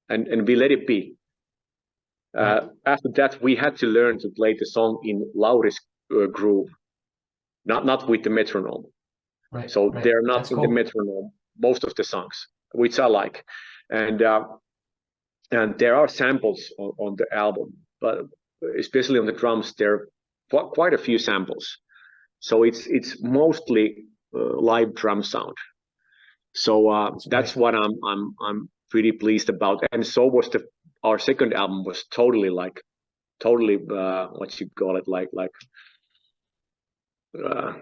and we let it be. Right. After that, we had to learn to play the song in Lauri's groove, not with the metronome. Right. So Right. they're not That's in the cool. metronome, most of the songs, which I like. And there are samples on the album, but especially on the drums, there are quite a few samples. So it's mostly live drum sound. So That's that's great. what I'm pretty pleased about. And so was our second album was totally what you call it, like uh,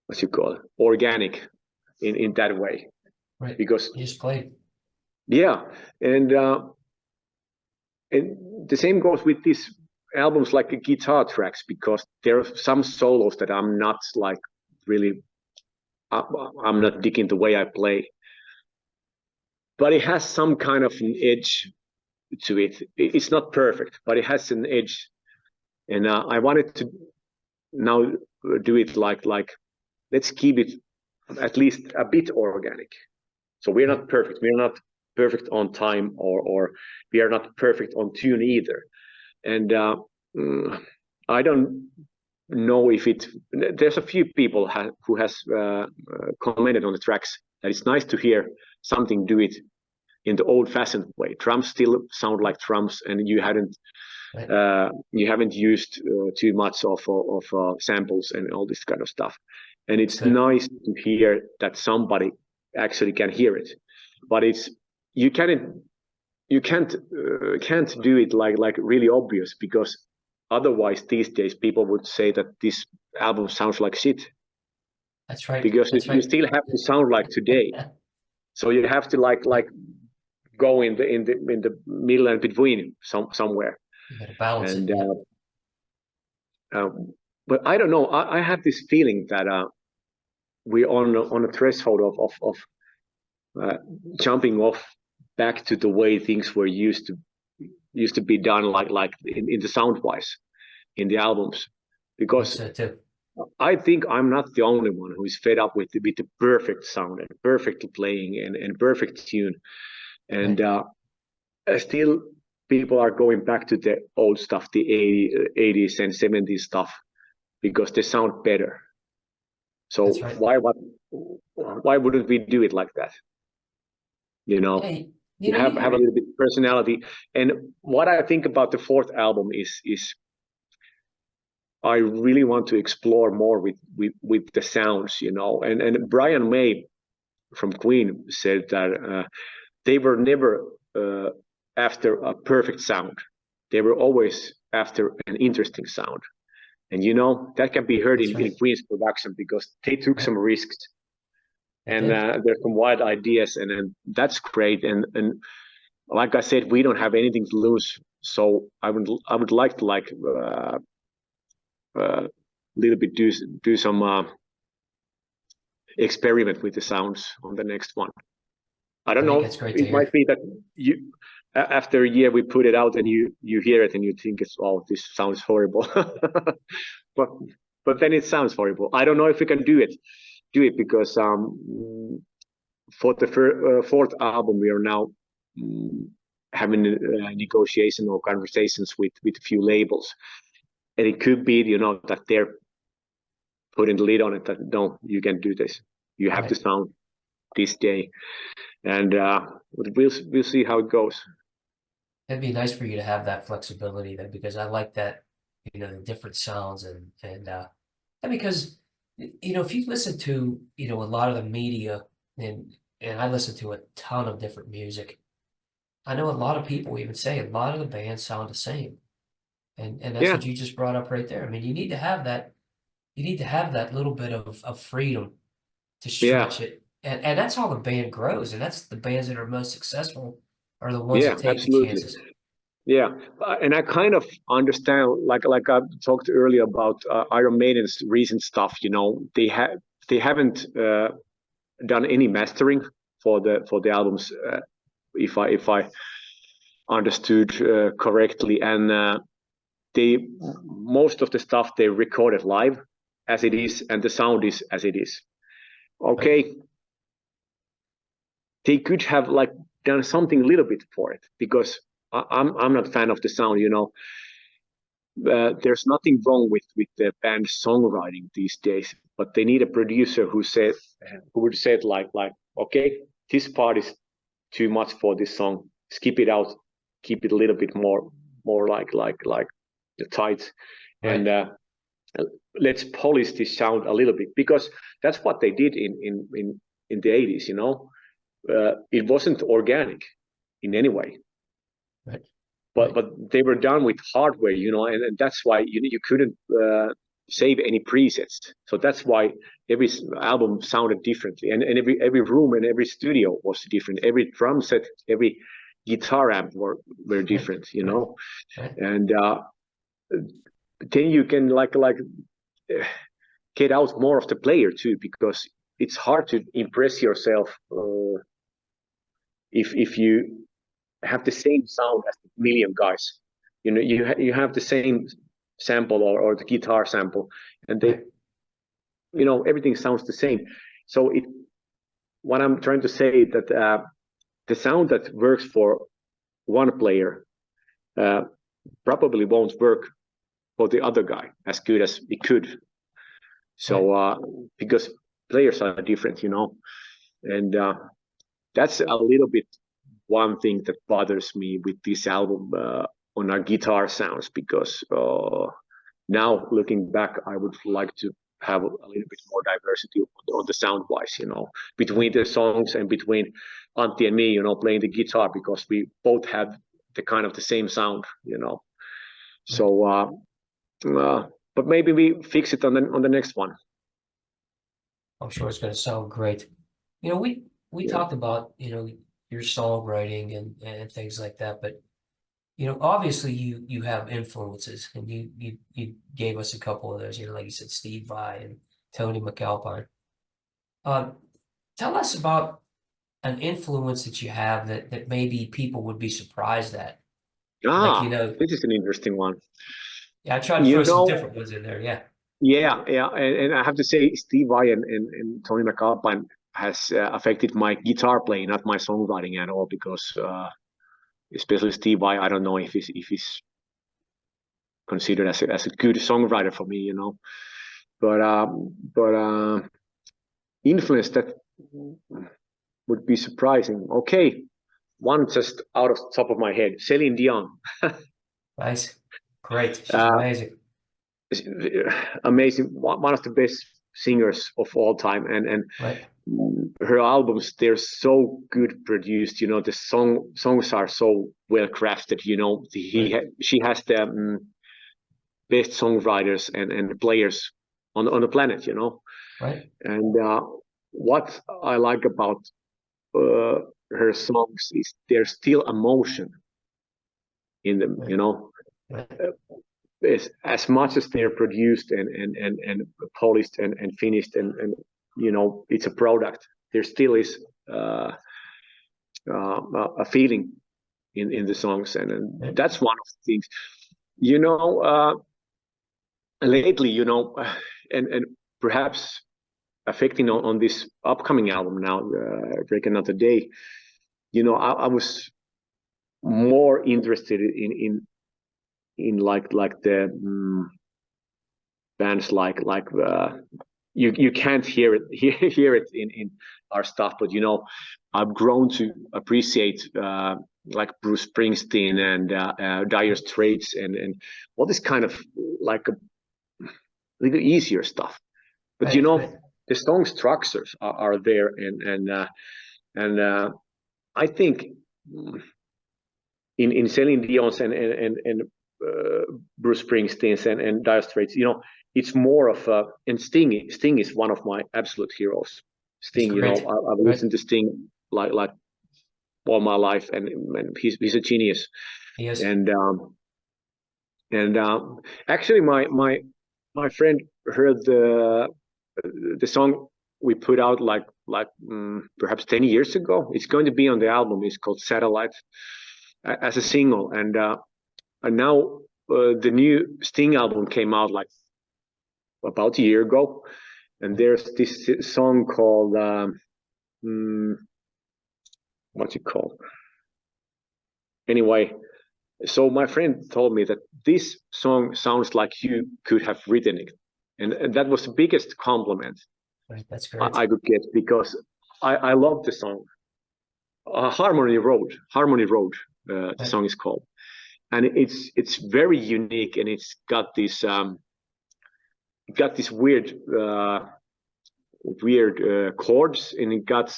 what you call it, organic in that way, Right. because You just played. yeah. And the same goes with these albums like the guitar tracks, because there are some solos that I'm not like really I'm not digging the way I play, but it has some kind of an edge to it. It's not perfect, but it has an edge. And I wanted to now do it like let's keep it at least a bit organic. So we're Right. not perfect. We're not perfect on time, or we are not perfect on tune either. And I don't know if it. There's a few people who has commented on the tracks that it's nice to hear something do it in the old-fashioned way. Drums still sound like drums, and you haven't used too much of samples and all this kind of stuff. And it's nice to hear that somebody actually can hear it, but you can't do it like really obvious, because otherwise these days people would say that this album sounds like shit. That's right. Because you still have to sound like today. So you have to like go in the middle and between somewhere. You gotta balance and, it. But I don't know. I have this feeling that we're on a threshold of jumping off back to the way things were used to be done, like in the sound wise in the albums, because I think I'm not the only one who is fed up with the perfect sound and perfect playing and perfect tune, and still people are going back to the old stuff, the 80s and 70s stuff, because they sound better. So why wouldn't we do it like that? Hey, have a little bit of personality. And what I think about the fourth album is I really want to explore more with the sounds, and Brian May from Queen said that they were never after a perfect sound. They were always after an interesting sound. And that can be heard in Queen's production, because they took some risks, and there's some wild ideas, and that's great. And like I said, we don't have anything to lose, so I would like to little bit do some experiment with the sounds on the next one. I don't know. It might be that after a year we put it out and you hear it and you think this sounds horrible, but then it sounds horrible. I don't know if we can do it because for the fourth album we are now having negotiation or conversations with a few labels, and it could be that they're putting the lid on it, that no, you can do this, you have to sound this day, and we'll see how it goes. It'd be nice for you to have that flexibility then, because I like that, the different sounds and because if you listen to a lot of the media, and I listen to a ton of different music, I know a lot of people even say a lot of the bands sound the same, and that's what you just brought up right there. I mean, you need to have that little bit of freedom to stretch it, and that's how the band grows, and that's the bands that are most successful are the ones that take the chances. Yeah, and I kind of understand, like I talked earlier about Iron Maiden's recent stuff. They haven't done any mastering for the albums, if I understood correctly, and most of the stuff they recorded live as it is, and the sound is as it is. Okay, they could have done something a little bit for it, because I'm not a fan of the sound. There's nothing wrong with the band songwriting these days, but they need a producer who would say like, okay, this part is too much for this song, skip it out, keep it a little bit more like the tight, and let's polish this sound a little bit, because that's what they did in the 80s. It wasn't organic in any way. But they were done with hardware, and that's why you couldn't save any presets. So that's why every album sounded differently, and every room and every studio was different. Every drum set, every guitar amp were different, and then you can get out more of the player too, because it's hard to impress yourself if you have the same sound as a million guys. You have the same sample or the guitar sample, and they everything sounds the same. So what I'm trying to say is that the sound that works for one player probably won't work for the other guy as good as it could. So because players are different, and that's a little bit one thing that bothers me with this album on our guitar sounds, because now looking back, I would like to have a little bit more diversity on the sound wise, between the songs and between Antti and me, playing the guitar, because we both have the kind of the same sound, So, but maybe we fix it on the next one. I'm sure it's going to sound great. We talked about, your songwriting and things like that, but obviously you have influences, and you gave us a couple of those, like you said, Steve Vai and Tony McAlpine. Tell us about an influence that you have that maybe people would be surprised at. This is an interesting one. Yeah, I tried to throw some different ones in there. Yeah. Yeah, and I have to say, Steve Vai and Tony McAlpine has affected my guitar playing, not my songwriting at all, because especially Steve Vai, I don't know if he's considered as a good songwriter for me, but influence that would be surprising. Okay, one just out of the top of my head, Celine Dion. Nice, great, she's amazing. Amazing, one of the best singers of all time, and right. Her albums, they're so good produced. The songs are so well crafted. She has the best songwriters and players on the planet. Right. And what I like about her songs is there's still emotion in them. Right. As much as they're produced and polished and finished and it's a product, there still is a feeling in the songs, and that's one of the things, lately, and perhaps affecting on this upcoming album now, Break Another Day. I was more interested in like the bands like you can't hear it in our stuff, but I've grown to appreciate like Bruce Springsteen and Dire Straits and all this kind of like a little easier stuff, but the song structures are there, and I think in Celine Dion's and Bruce Springsteen's and Dire Straits, it's more of and Sting is one of my absolute heroes. Sting, I've listened to Sting like all my life, and he's a genius. Yes. And actually my friend heard the song we put out like perhaps 10 years ago. It's going to be on the album. It's called Satellite as a single, and now the new Sting album came out like about a year ago, and there's this song called what's it called? Anyway, so my friend told me that this song sounds like you could have written it, and that was the biggest compliment that's great. I could get, because I love the song. Harmony Road, the song is called, and it's very unique, and it's got this weird chords, and it got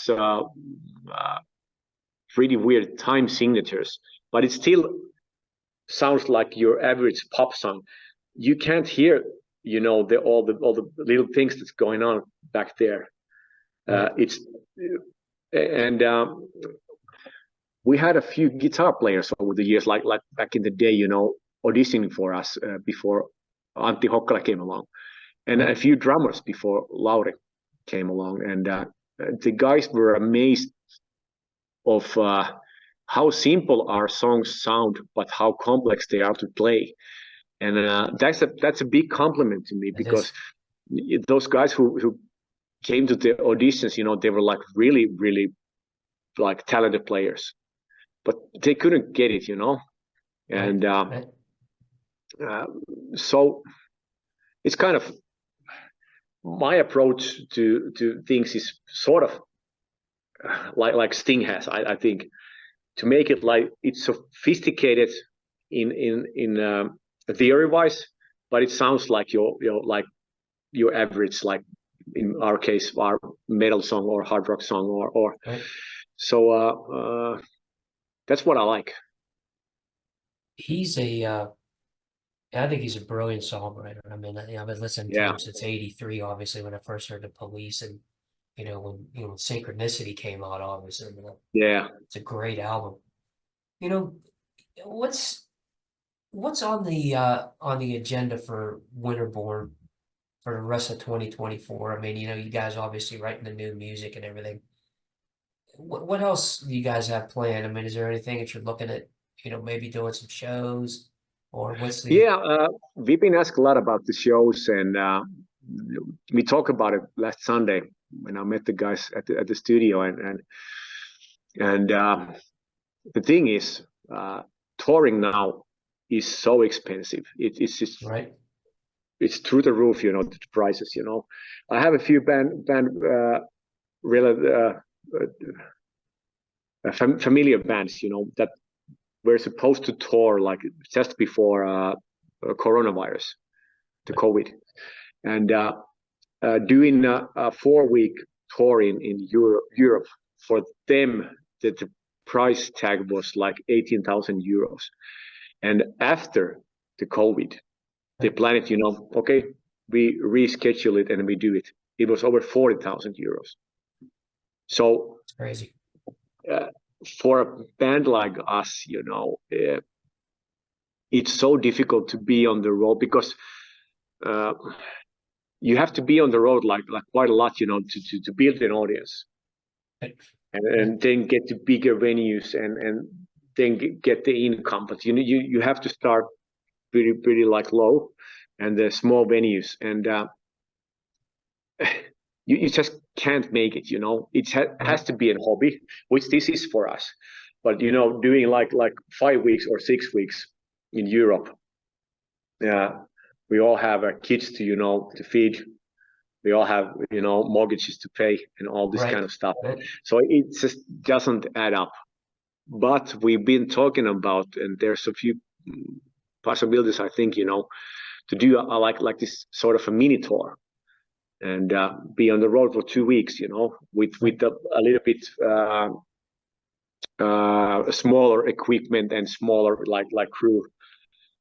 pretty weird time signatures, but it still sounds like your average pop song. You can't hear all the little things that's going on back there. We had a few guitar players over the years, like back in the day, auditioning for us before Antti Hokkala came along, and a few drummers before Lauri came along, and the guys were amazed of how simple our songs sound, but how complex they are to play. And that's a big compliment to me, because those guys who came to the auditions, they were like really, really like talented players, but they couldn't get it, and so it's kind of my approach to things is sort of like Sting has, I think. to make it like it's sophisticated in theory wise, but it sounds like your average, like in our case, our metal song or hard rock song or Right. so that's what I like. He's I think he's a brilliant songwriter. I mean, I've been listening to Yeah, him since '83, obviously, when I first heard the Police, and when Synchronicity came out, obviously, yeah. it's a great album. You know, what's on the agenda for Winterborn for the rest of 2024? I mean, you guys obviously writing the new music and everything. What else do you guys have planned? I mean, is there anything that you're looking at, maybe doing some shows, or what's the Yeah, we've been asked a lot about the shows, and we talked about it last Sunday when I met the guys at the studio, and the thing is, touring now is so expensive. It's just right? it's through the roof, the prices. I have a few band familiar bands, that were supposed to tour like just before coronavirus, the COVID, and doing a 4-week tour in Europe for them, the price tag was like 18,000 euros. And after the COVID, they planned it, okay, we reschedule it and we do it. It was over 40,000 euros. So It's crazy. For a band like us, it's so difficult to be on the road because you have to be on the road like quite a lot, to build an audience, and then get to bigger venues and then get the income. But you have to start pretty like low and the small venues, and you just can't make it. It has to be a hobby, which this is for us. But doing like 5 weeks or 6 weeks in Europe, we all have kids to feed. We all have mortgages to pay and all this kind of stuff. So it just doesn't add up. But we've been talking about, and there's a few possibilities, I think, to do like this sort of a mini tour and be on the road for 2 weeks, with a little bit smaller equipment and smaller like crew,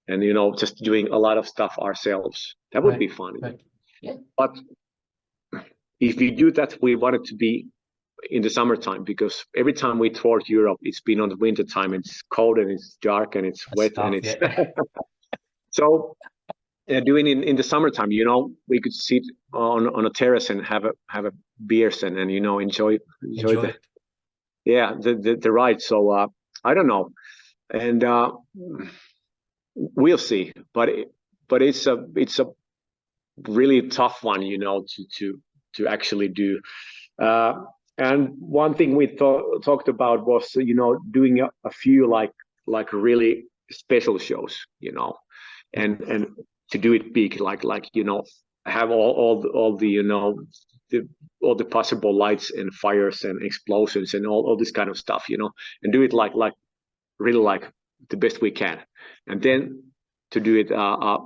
and just doing a lot of stuff ourselves. That would be fun. Yeah. But if we do that, we want it to be in the summertime, because every time we toured Europe, it's been on the winter time. It's cold and it's dark and it's wet and it's so doing in the summertime, we could sit on a terrace and have a beers and enjoy the ride. So I don't know, and we'll see. But it's a really tough one, to actually do. And one thing we talked about was doing a few like really special shows, and to do it big, like have all the possible lights and fires and explosions and all this kind of stuff, and do it like really like the best we can, and then to do it a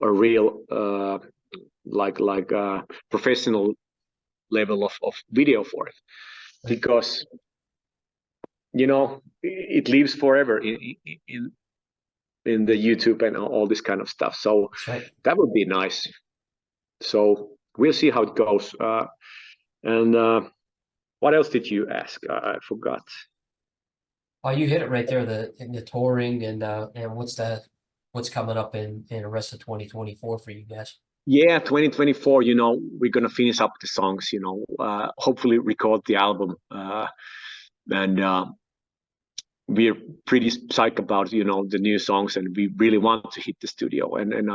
real like professional level of video for it, because it lives forever in the YouTube and all this kind of stuff. So that would be nice. So we'll see how it goes. And what else did you ask? I forgot. Oh, you hit it right there. The touring and what's coming up in the rest of 2024 for you guys. Yeah, 2024. We're gonna finish up the songs. Hopefully record the album, and we're pretty psyched about the new songs, and we really want to hit the studio. And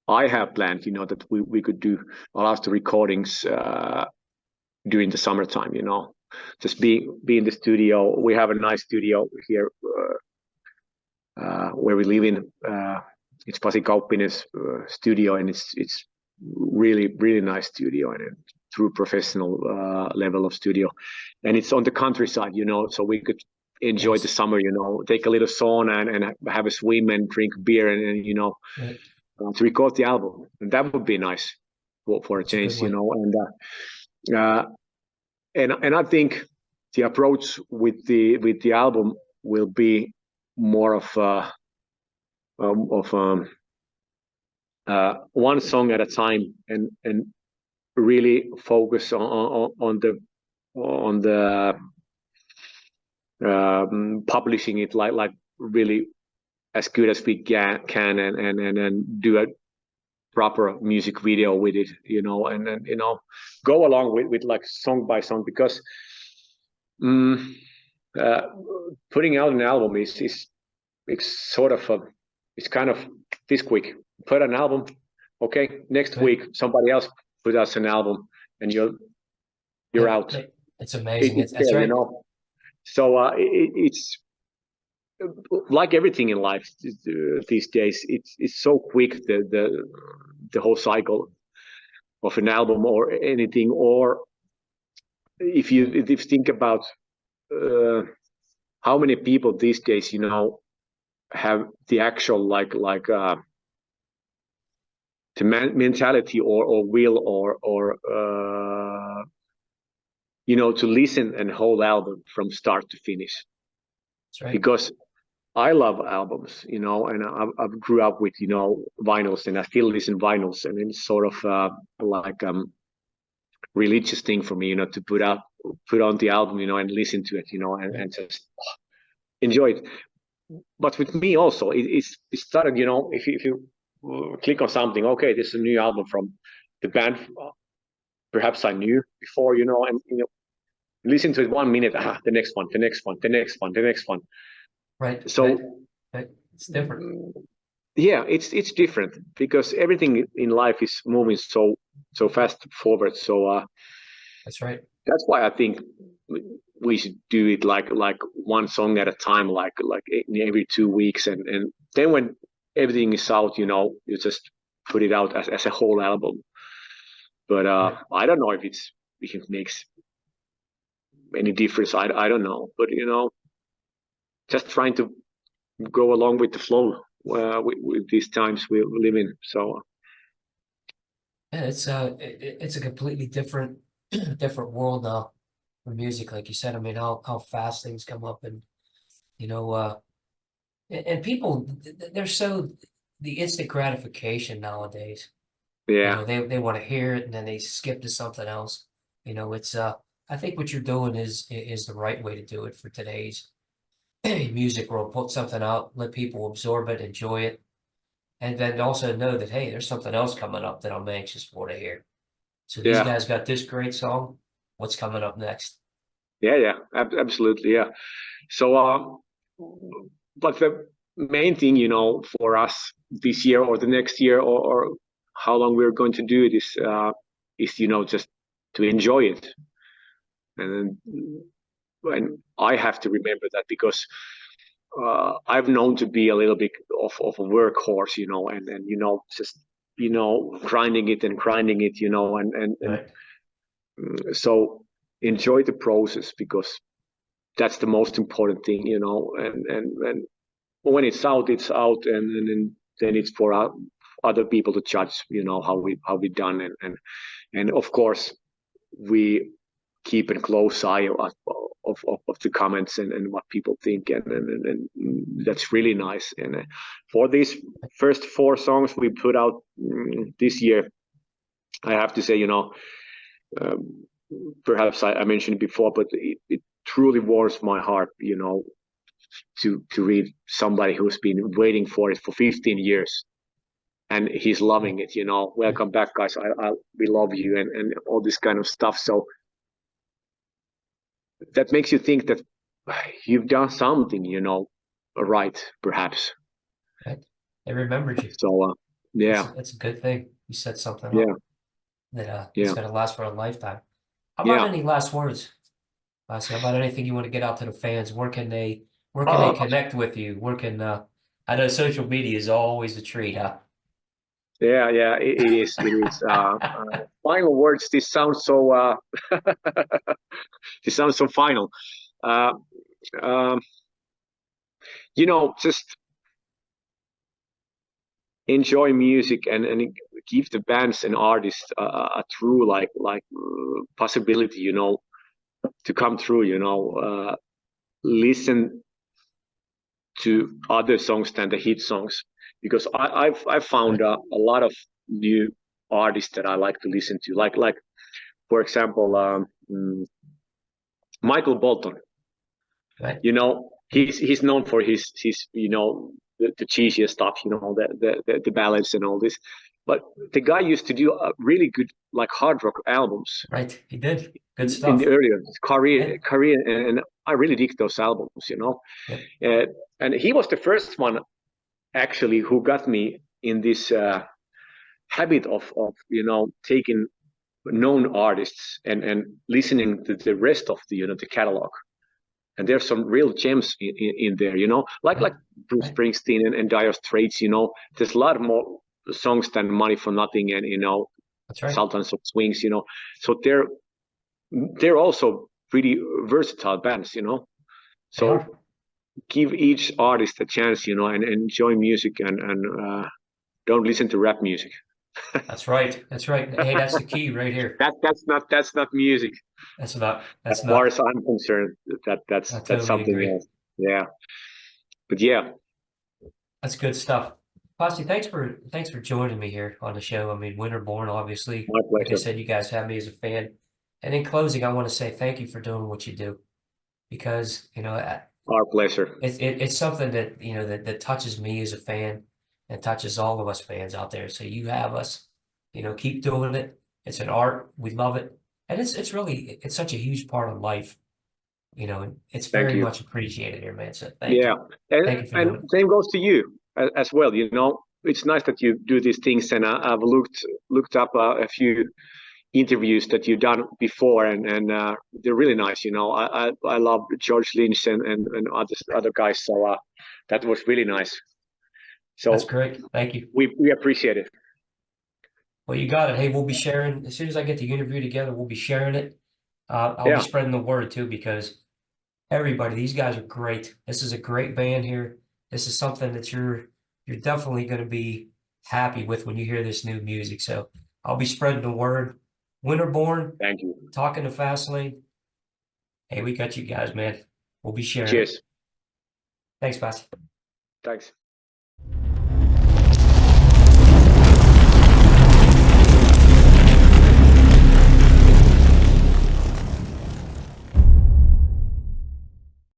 I have planned, that we could do a lot of the recordings during the summertime. Just be in the studio. We have a nice studio here where we live in. It's Pasi Kauppinen's studio, and it's really nice studio, and true professional level of studio, and it's on the countryside, so we could enjoy Nice. the summer, take a little sauna and have a swim and drink beer and Right. to record the album. And that would be nice for a It's a good change, one. And I think the approach with the album will be more of one song at a time, and really focus on the publishing it like really as good as we can and do a proper music video with it, and then go along with like song by song, because putting out an album is it's sort of it's kind of this quick. Put an album, okay, next week somebody else put us an album, and you're out. It's amazing. That's there, right. So it's like everything in life these days. It's so quick, the whole cycle of an album or anything. Or if you think about how many people these days, have the actual the mentality or will or to listen and whole album from start to finish. That's right. Because I love albums, and I've grew up with vinyls, and I still listen vinyls, and it's sort of like religious thing for me, to put on the album, and listen to it, and just enjoy it. But with me also, it started, if you click on something, okay, this is a new album from the band perhaps I knew before, and listen to it 1 minute, the next one, the next one, the next one, the next one. Right. So right. It's different. Yeah, it's different because everything in life is moving so fast forward. So That's right. that's why I think we should do it like one song at a time, like every 2 weeks, and then when everything is out, you just put it out as a whole album. But I don't know if it makes any difference. I don't know, but just trying to go along with the flow with these times we live in. So Yeah, it's a completely different different world now for music, like you said. I mean, how fast things come up, and and people, they're so the instant gratification nowadays. yeah, They want to hear it and then they skip to something else. It's I think what you're doing is the right way to do it for today's music world. Put something out, let people absorb it, enjoy it, and then also know that, hey, there's something else coming up that I'm anxious for to hear. So these yeah, guys got this great song. What's coming up next? yeah, absolutely, yeah. So but the main thing, for us this year or the next year, or how long we're going to do it is just to enjoy it. And I have to remember that, because I've known to be a little bit of a workhorse, and just grinding it and grinding it, and Right. so enjoy the process, because that's the most important thing, and when it's out, and then it's for other people to judge, how we done, and of course we keep a close eye of the comments and what people think, and that's really nice. And for these first 4 songs we put out this year, I have to say, um, perhaps I mentioned it before, but it truly warms my heart, to read somebody who's been waiting for it for 15 years and he's loving it. Welcome back, guys. We love you, and all this kind of stuff. So that makes you think that you've done something, right, perhaps. Right. They remembered you. So yeah, That's a good thing. You set something yeah, up that it's yeah, gonna last for a lifetime. How about yeah. any last words, Pasi? How about anything you want to get out to the fans? Where can they Uh, connect with you? I know social media is always a treat, huh? Yeah, it is. It is. Final words. This sounds so. This sounds so final. Uh, um, just enjoy music and give the bands and artists a true possibility. To come through. Listen to other songs than the hit songs, because I've found a lot of new artists that I like to listen to, like for example, Michael Bolton. Right. He's known for his the cheesiest stuff, the ballads and all this, but the guy used to do a really good like hard rock albums Right. He did good in the stuff. earlier Yeah. career, and I really dig those albums. Yep. And he was the first one actually who got me in this habit of taking known artists and listening to the rest of the catalog. And there's some real gems in there, like Right. Bruce Right. Springsteen and Dire Straits. There's a lot more songs than Money for Nothing and That's right. Sultans of Swings. So they're also pretty versatile bands. They So are. give each artist a chance, and enjoy music, and don't listen to rap music. That's right. That's right. Hey, that's the key right here. That's not music. That's not. As That's far not. as I'm concerned, I that's totally something agree. else. Yeah, but yeah, That's good stuff. Pasi, thanks for joining me here on the show. I mean, Winterborn, obviously, my like I pleasure. said, you guys have me as a fan. And in closing, I want to say thank you for doing what you do, because Our pleasure. it's something that that touches me as a fan and touches all of us fans out there. So you have us, keep doing it. It's an art. We love it, and it's really it's such a huge part of life. And it's Thank very you. much appreciated here, man. So thank Yeah, you. Thank you for and doing it. same goes to you as well. It's nice that you do these things, and I've looked up a few interviews that you've done before, and they're really nice. I love George Lynch and other guys, so that was really nice. That's So great. Thank you. we appreciate it. Well, you got it. Hey, we'll be sharing as soon as I get the interview together. We'll be sharing it. I'll be Yeah, spreading the word too, because everybody, these guys are great. This is a great band here. This is something that you're definitely going to be happy with when you hear this new music. So I'll be spreading the word. Winterborn, thank you. talking to Fastlane. Hey, we got you guys, man. We'll be sharing it. Cheers. Thanks, Pasi. Thanks.